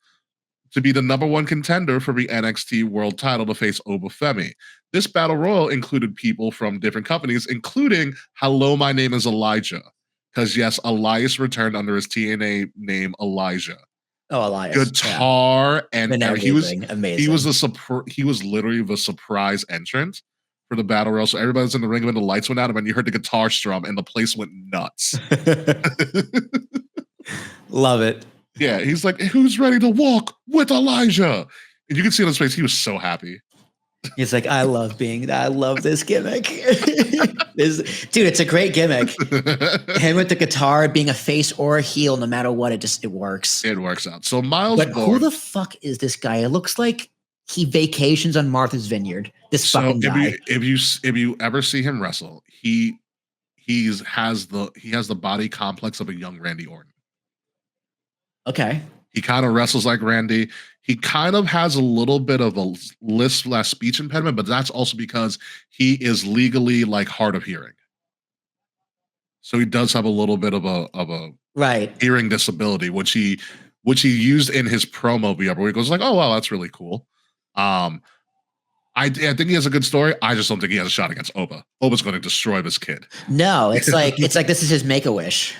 to be the #1 contender for the NXT World Title to face Oba Femi. This battle royal included people from different companies, including Hello, My Name is Elijah. Because yes, Elias returned under his TNA name Elijah. Oh, Elias! Guitar and he was amazing. He was literally the surprise entrant for the battle royal. So everybody was in the ring when the lights went out, and when you heard the guitar strum, and the place went nuts. Love it. Yeah, he's like, "Who's ready to walk with Elijah?" And you can see on his face, he was so happy. He's like, I love this gimmick. Dude, it's a great gimmick. Him with the guitar, being a face or a heel, no matter what, it works. It works out. So Myles Borne. Who the fuck is this guy? It looks like he vacations on Martha's Vineyard. This fucking guy. If you ever see him wrestle, he has the body complex of a young Randy Orton. Okay. He kind of wrestles like Randy. He kind of has a little bit of a lisp/speech impediment, but that's also because he is legally like hard of hearing. So he does have a little bit of a hearing disability, which he used in his promo where he goes like, "Oh wow, that's really cool." I think he has a good story. I just don't think he has a shot against Oba. Oba's going to destroy this kid. No, it's like this is his Make-A-Wish.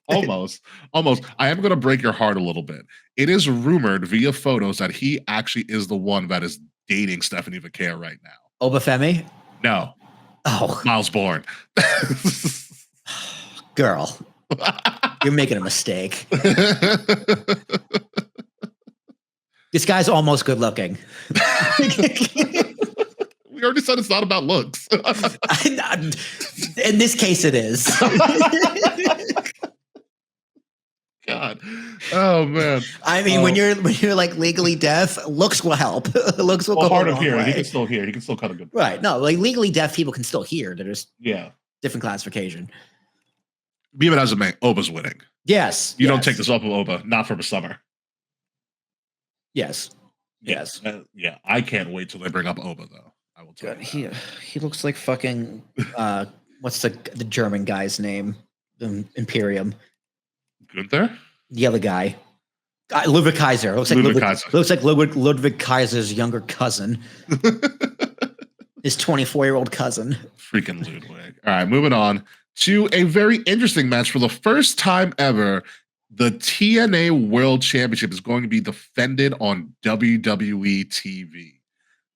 Almost. I am going to break your heart a little bit. It is rumored via photos that he actually is the one that is dating Stephanie Vaquer right now. Oba Femi? No. Oh. Myles Borne. Girl. You're making a mistake. This guy's almost good looking. We already said it's not about looks. In this case, it is. God. Oh man. I mean, when you're like legally deaf, looks will help. Looks will go hard of hearing. He can still hear. He can still cut a good. Right. No, like legally deaf people can still hear. There's different classification. Be it as a man, Oba's winning. Yes. You don't take this off of Oba, not for the summer. Yes. Yeah. I can't wait till they bring up Oba though. I will tell you. He looks like fucking what's the German guy's name? Imperium. Gunther? The other guy. Ludwig Kaiser. Looks like Ludwig Kaiser's younger cousin. His 24-year-old cousin. Freaking Ludwig. All right, moving on to a very interesting match for the first time ever The TNA World Championship is going to be defended on WWE TV.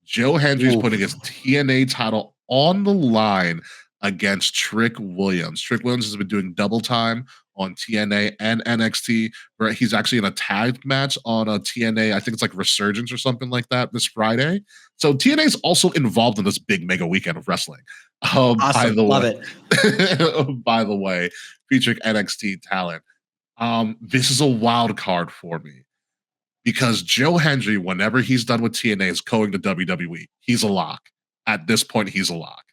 Joe Hendry's putting his TNA title on the line against Trick Williams. Trick Williams has been doing double time on TNA and NXT. Where he's actually in a tag match on a TNA, I think it's like Resurgence or something like that this Friday. So TNA is also involved in this big mega weekend of wrestling. Awesome. By the Love way, it. by the way, featuring NXT talent. This is a wild card for me because Joe Hendry, whenever he's done with TNA, is going to WWE. He's a lock. At this point, he's a lock.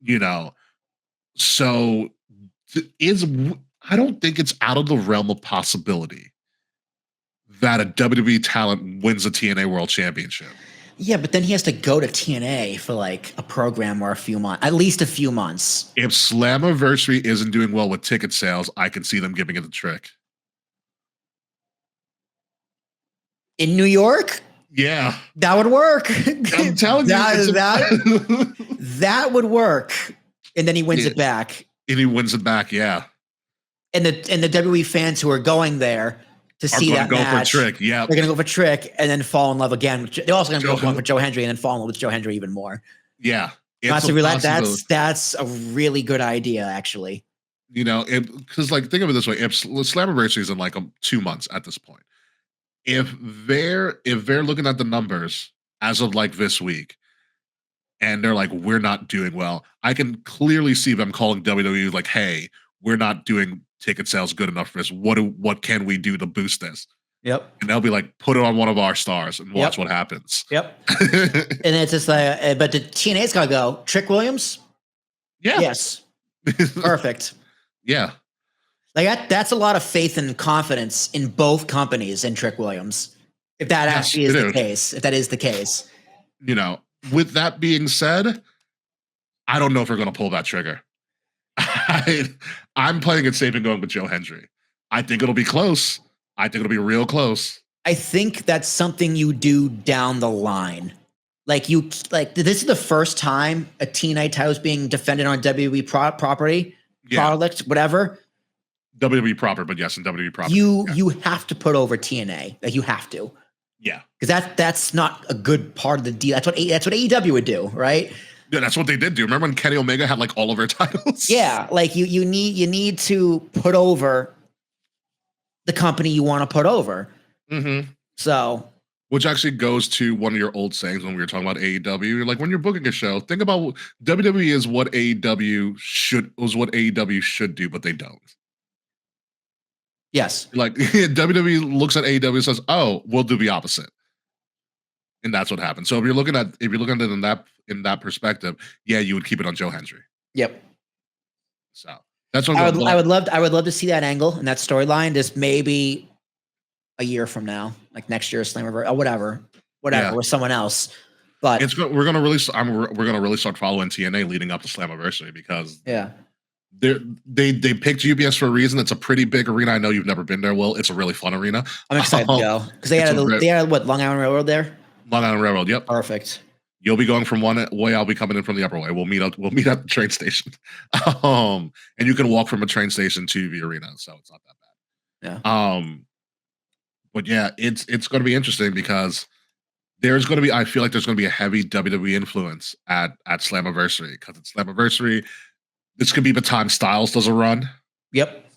You know, so I don't think it's out of the realm of possibility that a WWE talent wins a TNA World Championship. Yeah, but then he has to go to TNA for like a program or a few months, at least a few months. If Slammiversary isn't doing well with ticket sales, I can see them giving it a Trick. In New York? Yeah. That would work. I'm telling you. That would work. And then he wins it back. And he wins it back, yeah. And the WWE fans who are going there to see that go match, for Trick, yeah. They're going to go for Trick and then fall in love again. They're also going to go for Joe Hendry and then fall in love with Joe Hendry even more. Yeah. That's a really good idea, actually. You know, because like think of it this way: if Slammiversary is in like 2 months at this point, if they're looking at the numbers as of like this week, and they're like, we're not doing well, I can clearly see them calling WWE like, hey, we're not doing ticket sales good enough for this. What can we do to boost this? Yep. And they'll be like, put it on one of our stars and watch what happens. Yep. And it's just like, but the TNA's got to go. Trick Williams? Yeah. Yes. Perfect. Yeah. Like that's a lot of faith and confidence in both companies and Trick Williams. If that actually is the case, if that is the case. You know, with that being said, I don't know if we're going to pull that trigger. I'm playing it safe and going with Joe Hendry. I think it'll be close. I think it'll be real close. I think that's something you do down the line. Like this is the first time a TNA title is being defended on WWE property, product, whatever. WWE proper, but yes, in WWE proper. You have to put over TNA. Like you have to. Yeah. Because that's not a good part of the deal. That's what AEW would do, right? Yeah, that's what they did do. Remember when Kenny Omega had like all of her titles? Yeah, like you need to put over the company you want to put over. Mm-hmm. So, which actually goes to one of your old sayings when we were talking about AEW. Like when you're booking a show, think about WWE is what AEW should do, but they don't. Yes. Like WWE looks at AEW and says, "Oh, we'll do the opposite," and that's what happens. So if you're looking at it in that perspective, yeah, you would keep it on Joe Hendry. Yep. So that's what I would love to see that angle and that storyline. Just maybe a year from now, like next year's Slammiversary or whatever, with someone else. But we're gonna really start following TNA leading up to Slammiversary because they picked UBS for a reason. It's a pretty big arena. I know you've never been there. Will, it's a really fun arena. I'm excited to go because they had what, Long Island Railroad there. Long Island Railroad. Yep. Perfect. You'll be going from one way. I'll be coming in from the upper way. We'll meet at the train station. And you can walk from a train station to the arena, so it's not that bad. Yeah. But yeah, it's going to be interesting because I feel like there's going to be a heavy WWE influence at Slammiversary because it's Slammiversary. This could be the time Styles does a run. Yep.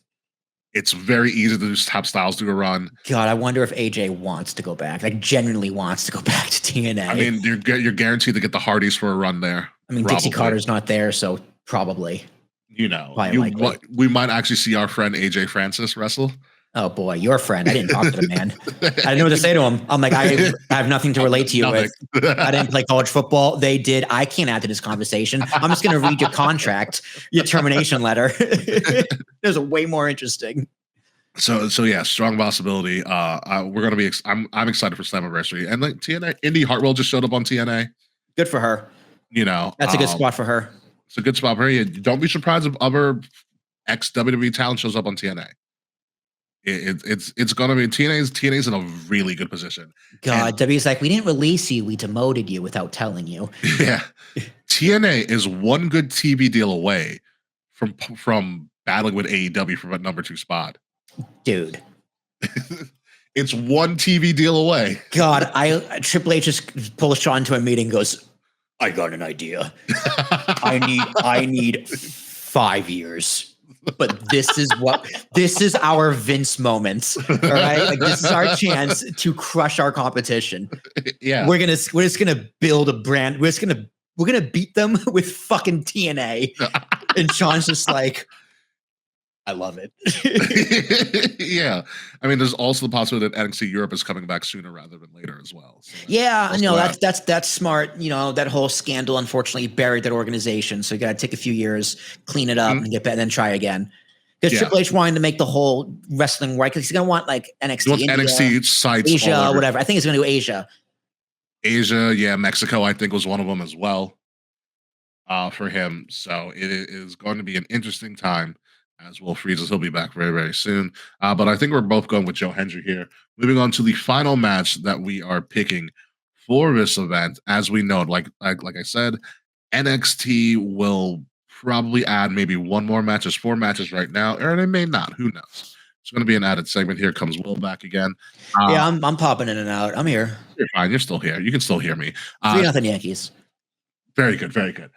It's very easy to just have Styles do a run. God, I wonder if AJ wants to go back. Like, genuinely wants to go back to TNA. I mean, you're guaranteed to get the Hardys for a run there. I mean, Dixie Carter's not there, so probably. You know, we might actually see our friend AJ Francis wrestle. Oh boy, your friend. I didn't talk to the man. I didn't know what to say to him. I'm like, I have nothing to relate to you with. I didn't play college football. They did. I can't add to this conversation. I'm just going to read your contract, your termination letter. There's a way more interesting. So yeah, strong possibility. We're gonna be. I'm excited for Slammiversary, and like TNA, Indy Hartwell just showed up on TNA. Good for her. You know, that's a good spot for her. It's a good spot for her. Don't be surprised if other ex WWE talent shows up on TNA. It's gonna be TNA's in a really good position. God, and W's like, we didn't release you, we demoted you without telling you. Yeah, TNA is one good TV deal away from battling with AEW for that number 2 spot. dude. It's one TV deal away. God, Triple H just pulls Shawn into a meeting and goes, I got an idea. I need 5 years. But this is our Vince moment. All right. Like, this is our chance to crush our competition. Yeah. We're just gonna build a brand. We're gonna beat them with fucking TNA. And Shawn's just like, I love it. Yeah. I mean, there's also the possibility that NXT Europe is coming back sooner rather than later as well. So that's smart. You know, that whole scandal unfortunately buried that organization. So you got to take a few years, clean it up, and get back, and then try again. Because Triple H wanted to make the whole wrestling right. Because he's gonna want like NXT, India, NXT sites, Asia, whatever. I think he's gonna do Asia. Yeah, Mexico, I think was one of them as well. For him, so it is going to be an interesting time. As Will freezes, he'll be back very, very soon. But I think we're both going with Joe Hendry here. Moving on to the final match that we are picking for this event. As we know, like I said, NXT will probably add maybe one more match. There's 4 matches right now, or they may not. Who knows? It's going to be an added segment. Here comes Will back again. Yeah, I'm popping in and out. I'm here. You're fine. You're still here. You can still hear me. 3-0 Yankees. Very good. Very good.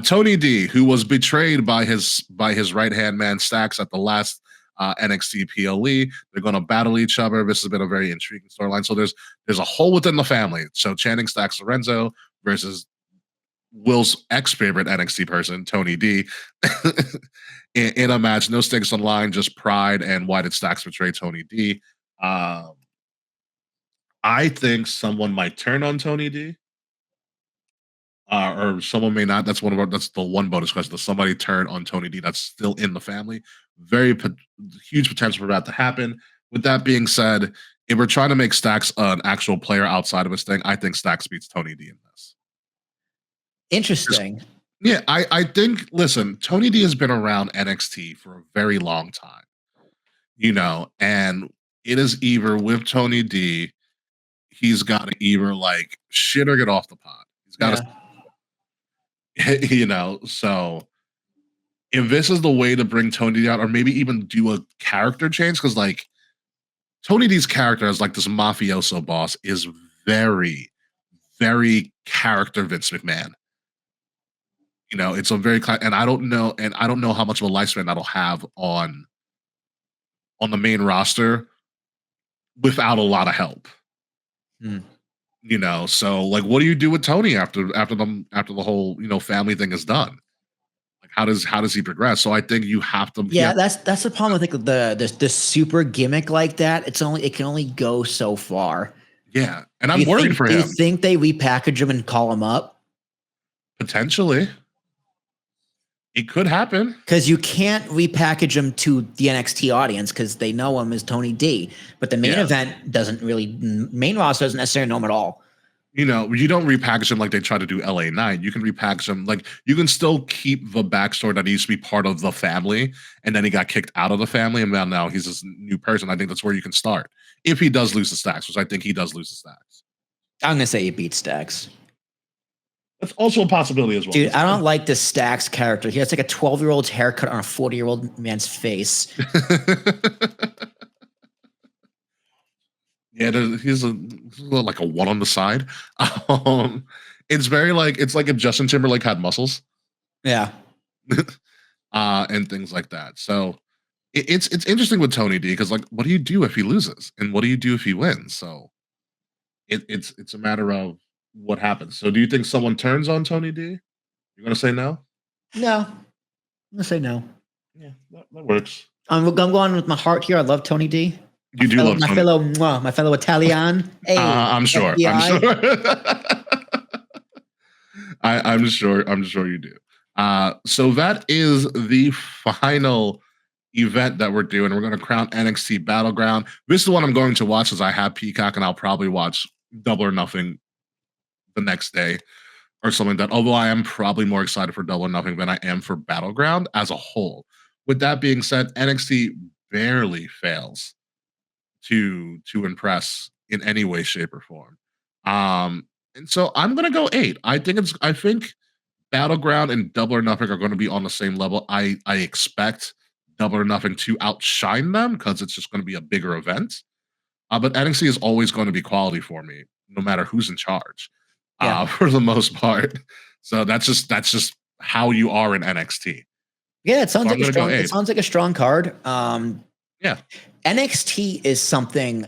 Tony D, who was betrayed by his right hand man Stacks at the last NXT PLE, they're going to battle each other. This has been a very intriguing storyline. So there's a hole within the family. So Channing Stacks Lorenzo versus Will's ex-favorite NXT person, Tony D, in a match. No stakes on the line, just pride and why did Stacks betray Tony D? I think someone might turn on Tony D. Or someone may not. That's the one bonus question. Does somebody turn on Tony D that's still in the family? Huge potential for that to happen. With that being said, if we're trying to make Stacks an actual player outside of his thing, I think Stacks beats Tony D in this. Interesting. Yeah, I think, listen, Tony D has been around NXT for a very long time, you know, and it is either with Tony D, he's got to either like shit or get off the pot. He's got to. You know, so if this is the way to bring Tony D out, or maybe even do a character change, because like Tony D's character as like this mafioso boss is very, very character Vince McMahon. You know, it's a very and I don't know how much of a lifespan that'll have on the main roster without a lot of help. You know, so like, what do you do with Tony after the whole, you know, family thing is done? Like, how does he progress? So I think you have to. Yeah, that's the problem. I think the super gimmick like that. It can only go so far. Yeah, and I'm worried for him. Do you think they repackage him and call him up? Potentially, it could happen because you can't repackage him to the NXT audience because they know him as Tony D. But the main event main roster doesn't necessarily know him at all. You know, you don't repackage him like they try to do LA Knight. You can repackage him like you can still keep the backstory that he used to be part of the family, and then he got kicked out of the family, and now he's this new person. I think that's where you can start if he does lose the Stacks, which I think he does lose the Stacks. I'm gonna say he beats Stacks. That's also a possibility as well. Dude, I don't like this Stacks character. He has like a 12-year-old's haircut on a 40-year-old man's face. Yeah, he's like a one on the side. It's very it's like if Justin Timberlake had muscles. Yeah. And things like that. So it's interesting with Tony D because like, what do you do if he loses, and what do you do if he wins? So it's a matter of what happens. So do you think someone turns on Tony D? You're gonna say no? No. I'm gonna say no. Yeah, that works. I'm going with my heart here. I love Tony D. You do love my fellow Italian. Hey, I'm sure. I'm sure you do. So that is the final event that we're doing. We're going to crown NXT Battleground. This is the one I'm going to watch as I have Peacock, and I'll probably watch Double or Nothing the next day or something like that. Although I am probably more excited for Double or Nothing than I am for Battleground as a whole. With that being said, NXT barely fails to impress in any way, shape, or form. And so I'm gonna go 8. I think Battleground and Double or Nothing are going to be on the same level. I expect Double or Nothing to outshine them because it's just going to be a bigger event. But NXT is always going to be quality for me, no matter who's in charge, for the most part. So that's just how you are in NXT. Yeah, it sounds like a strong card. Yeah, NXT is something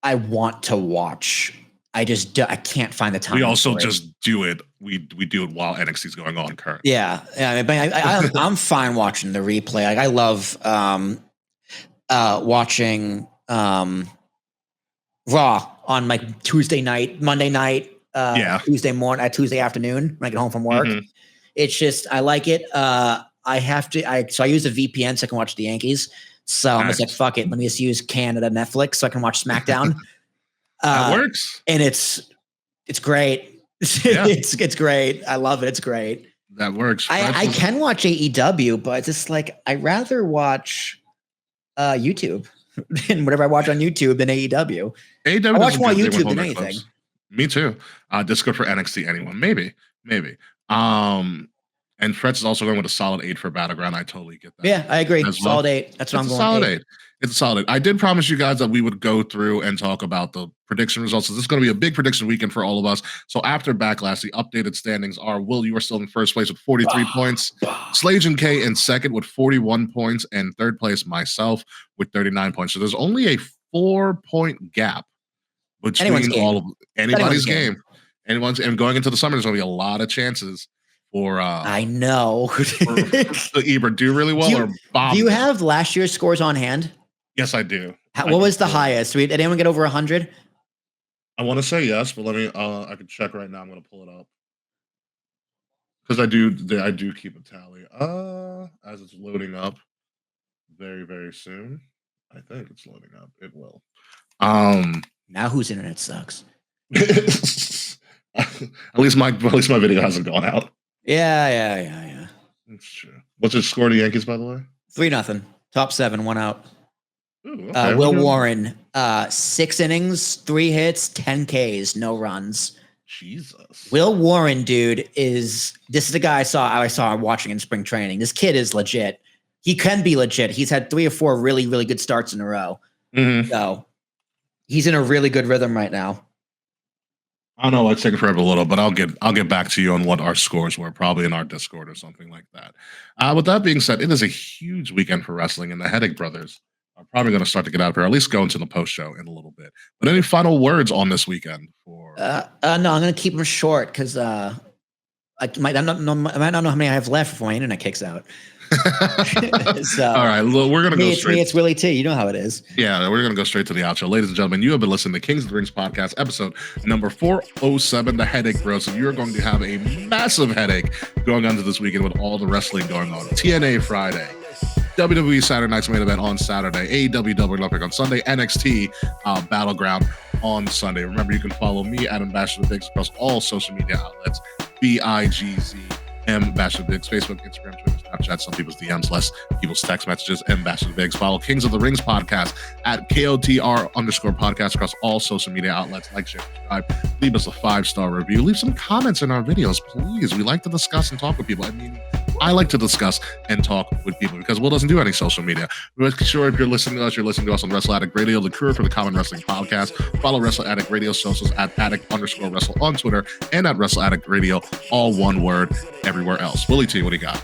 I want to watch. I can't find the time. We also just do it. We do it while NXT is going on currently. Yeah. I'm fine watching the replay. Like I love watching Raw on like Tuesday night, Monday night, Tuesday morning, Tuesday afternoon when I get home from work. Mm-hmm. It's just I like it. I use a VPN so I can watch the Yankees. So I'm just like, fuck it. Let me just use Canada Netflix so I can watch SmackDown. That works. And it's great. Yeah. it's great. I love it. It's great. That works. I can watch AEW, but it's just like I'd rather watch YouTube and whatever I watch on YouTube than AEW. I watch more YouTube than anything. Me too. Discord for NXT, anyone. Maybe. And Fretz is also going with a solid 8 for Battleground. I totally get that. Yeah, I agree. Solid 8. That's what I'm going. Solid 8. It's a solid. I did promise you guys that we would go through and talk about the prediction results. So this is going to be a big prediction weekend for all of us. So after Backlash, the updated standings are: Will, you are still in first place with 43 points. Slage and K in second with 41 points. And third place, myself, with 39 points. So there's only a 4-point gap between anybody's game. And going into the summer, there's going to be a lot of chances for I know for either do really well or bomb. Do you have last year's scores on hand? Yes, I do. What was the highest? Did anyone get over 100? I want to say yes, but let me. I can check right now. I'm going to pull it up because I do keep a tally. As it's loading up, very very soon. I think it's loading up. It will. Now whose internet sucks? At least my video hasn't gone out. Yeah. That's true. What's your score to the Yankees, by the way? 3-0. Top 7, 1 out. Ooh, okay. Will Warren, 6 innings, 3 hits, 10 Ks, no runs. Jesus. Will Warren, dude, this is the guy I saw watching in spring training. This kid is legit. He can be legit. He's had 3 or 4 really, really good starts in a row. Mm-hmm. So he's in a really good rhythm right now. I know it's taking forever a little, but I'll get back to you on what our scores were, probably in our Discord or something like that. With that being said, it is a huge weekend for wrestling, and the Headache Brothers are probably going to start to get out of here, or at least go into the post show in a little bit. But any final words on this weekend? No, I'm going to keep them short because I might not know how many I have left before my internet kicks out. So, all right, we're gonna go straight. It's Willie T. You know how it is. Yeah, we're gonna go straight to the outro, ladies and gentlemen. You have been listening to Kings of the Rings podcast, episode number 407, the Headache Bros. So you're going to have a massive headache going on to this weekend with all the wrestling going on. TNA Friday, WWE Saturday Night's Main Event on Saturday, AEW Double or Nothing on Sunday, NXT Battleground on Sunday. Remember, you can follow me at Ambassador Biggs across all social media outlets. BIGZ Ambassador Biggs, Facebook, Instagram, Twitter, Snapchat, some people's DMs, less people's text messages. Ambassador Biggs. Follow Kings of the Rings podcast at KOTR_podcast across all social media outlets. Like, share, subscribe. Leave us a 5-star review. Leave some comments in our videos, please. We like to discuss and talk with people. I mean, I like to discuss and talk with people because Will doesn't do any social media. Make sure if you're listening to us on Wrestle Addict Radio, the crew for the Common Wrestling Podcast. Follow Wrestle Addict Radio socials at Addict_Wrestle on Twitter and at Wrestle Addict Radio, all one word, everywhere else. Willie T, what do you got?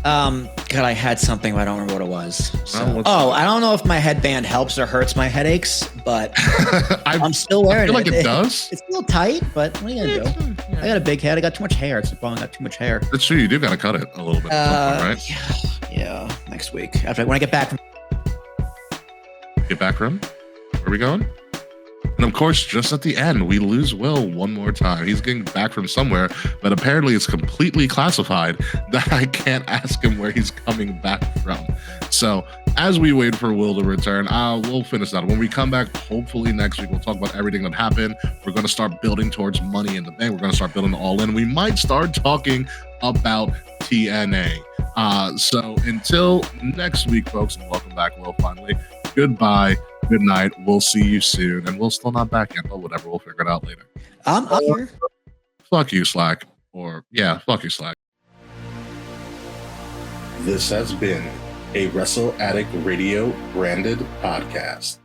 God, I had something, but I don't remember what it was. So, I don't know if my headband helps or hurts my headaches, but I'm still wearing it. I feel like it does. It's a little tight, but what are you gonna do? Yeah. I got a big head. I got too much hair. It's probably got too much hair. That's true. You do got to cut it a little bit, right? Yeah. Next week when I get back. Get back from? Where are we going? And of course, just at the end, we lose Will one more time. He's getting back from somewhere, but apparently it's completely classified that I can't ask him where he's coming back from. So as we wait for Will to return, we'll finish that. When we come back, hopefully next week, we'll talk about everything that happened. We're going to start building towards Money in the Bank. We're going to start building all in. We might start talking about TNA. So until next week, folks, and welcome back, Will, finally. Goodbye. Good night. We'll see you soon. And Will's still not back yet, but whatever. We'll figure it out later. I'm here. Fuck you, Slack. Fuck you, Slack. This has been a Wrestle Addict Radio branded podcast.